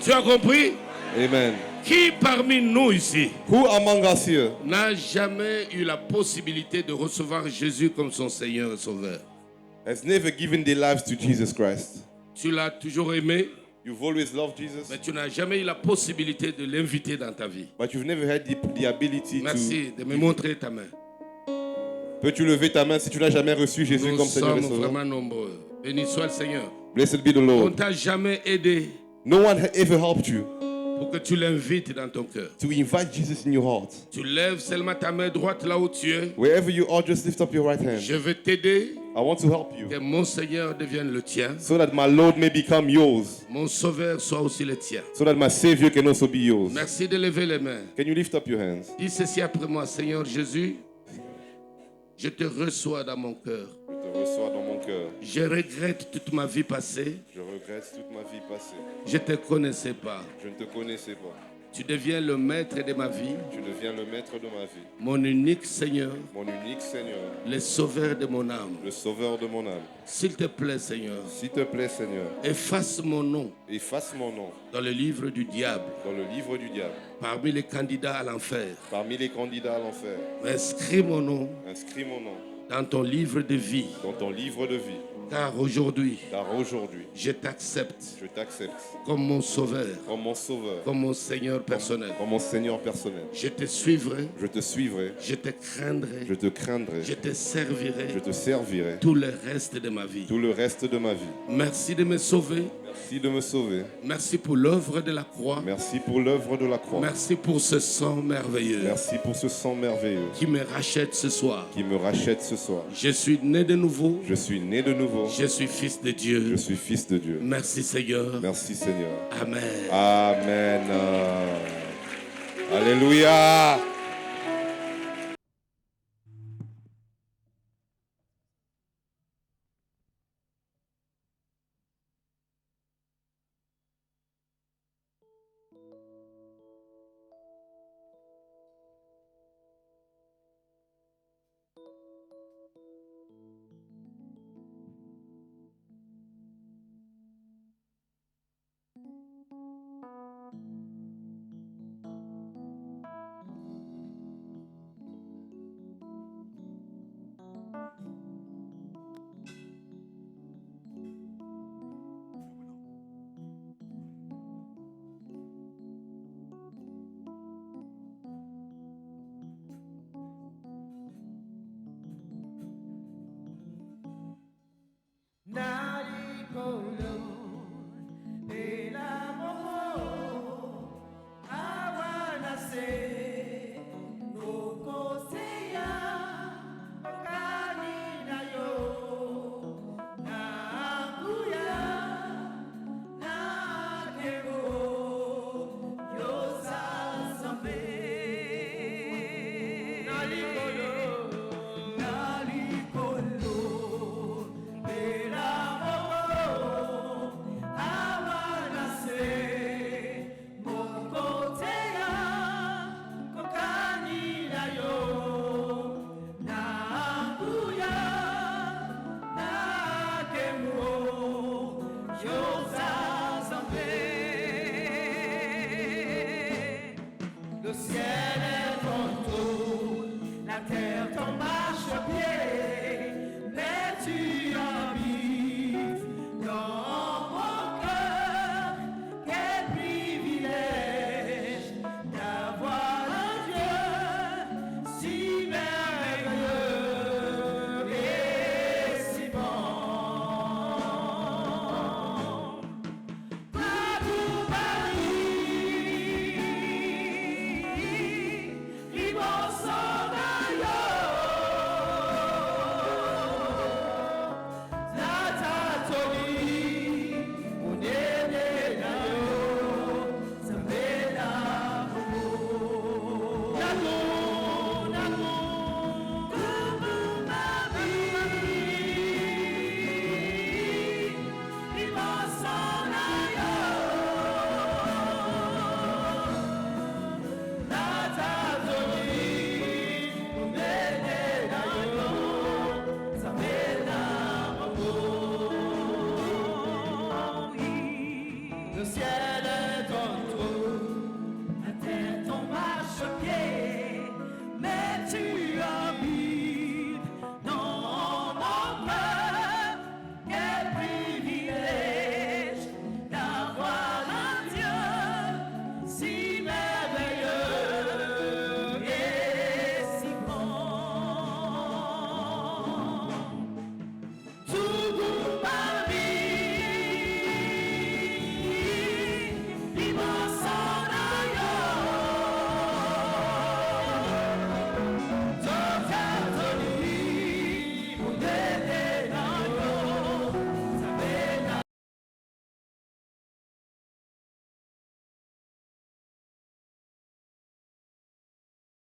Tu as compris? Amen. Qui parmi nous ici Who among us here n'a jamais eu la possibilité de recevoir Jésus comme son Seigneur et Sauveur? has never given their lives to Jesus Christ? Tu l'as toujours aimé, You've always loved Jesus, mais tu n'as jamais eu la possibilité de l'inviter dans ta vie. but you've never had the ability Merci de me montrer ta main. to... Peux-tu lever ta main si tu n'as jamais reçu Jésus Nous comme Seigneur et sommes Sauveur? vraiment nombreux. Béni soit le Seigneur. Blessed be the On ne Lord. t'a jamais aidé No one ever helped you pour que tu l'invites dans ton cœur. to invite Jesus in your heart. Tu lèves seulement ta main droite là où tu es. Wherever you are, just lift up your right hand. Je veux t'aider, I want to help you que mon Seigneur devienne le tien. so that my Lord may become yours, Mon Sauveur soit aussi le tien. so that my Savior can also be yours. Merci de lever les mains. Can you lift up your hands? Dis ceci après moi, Seigneur Jésus, je te reçois dans mon cœur. Je te reçois dans mon cœur. Je regrette toute ma vie passée. Je regrette toute ma vie passée. Je ne te connaissais pas. Je ne te connaissais pas. Tu deviens le maître de ma vie, Tu deviens le maître de ma vie, mon unique Seigneur, mon unique Seigneur, le sauveur de mon âme. le sauveur de mon âme. S'il te plaît, Seigneur, S'il te plaît, Seigneur, efface mon nom efface mon nom dans le livre du diable, dans le livre du diable. parmi les candidats à l'enfer. Parmi les candidats à l'enfer, Inscris mon nom inscris mon nom dans ton livre de vie, dans ton livre de vie. car aujourd'hui, Car aujourd'hui, je t'accepte je t'accepte comme mon sauveur, comme mon sauveur, comme mon Seigneur personnel. comme mon Seigneur personnel. Je te suivrai, Je te suivrai, je te craindrai, je te craindrai, je te servirai je te servirai tout le reste de ma vie. tout le reste de ma vie. Merci de me sauver. Merci de me sauver. Merci pour l'œuvre de la croix. Merci pour l'œuvre de la croix. Merci pour ce sang merveilleux Merci pour ce sang merveilleux qui me rachète ce soir. qui me rachète ce soir. Je suis né de nouveau. Je suis né de nouveau. Je suis fils de Je Dieu. suis fils de Dieu. Merci Seigneur. Merci Seigneur. Amen. Amen. Alléluia. Narikolo, elaboho.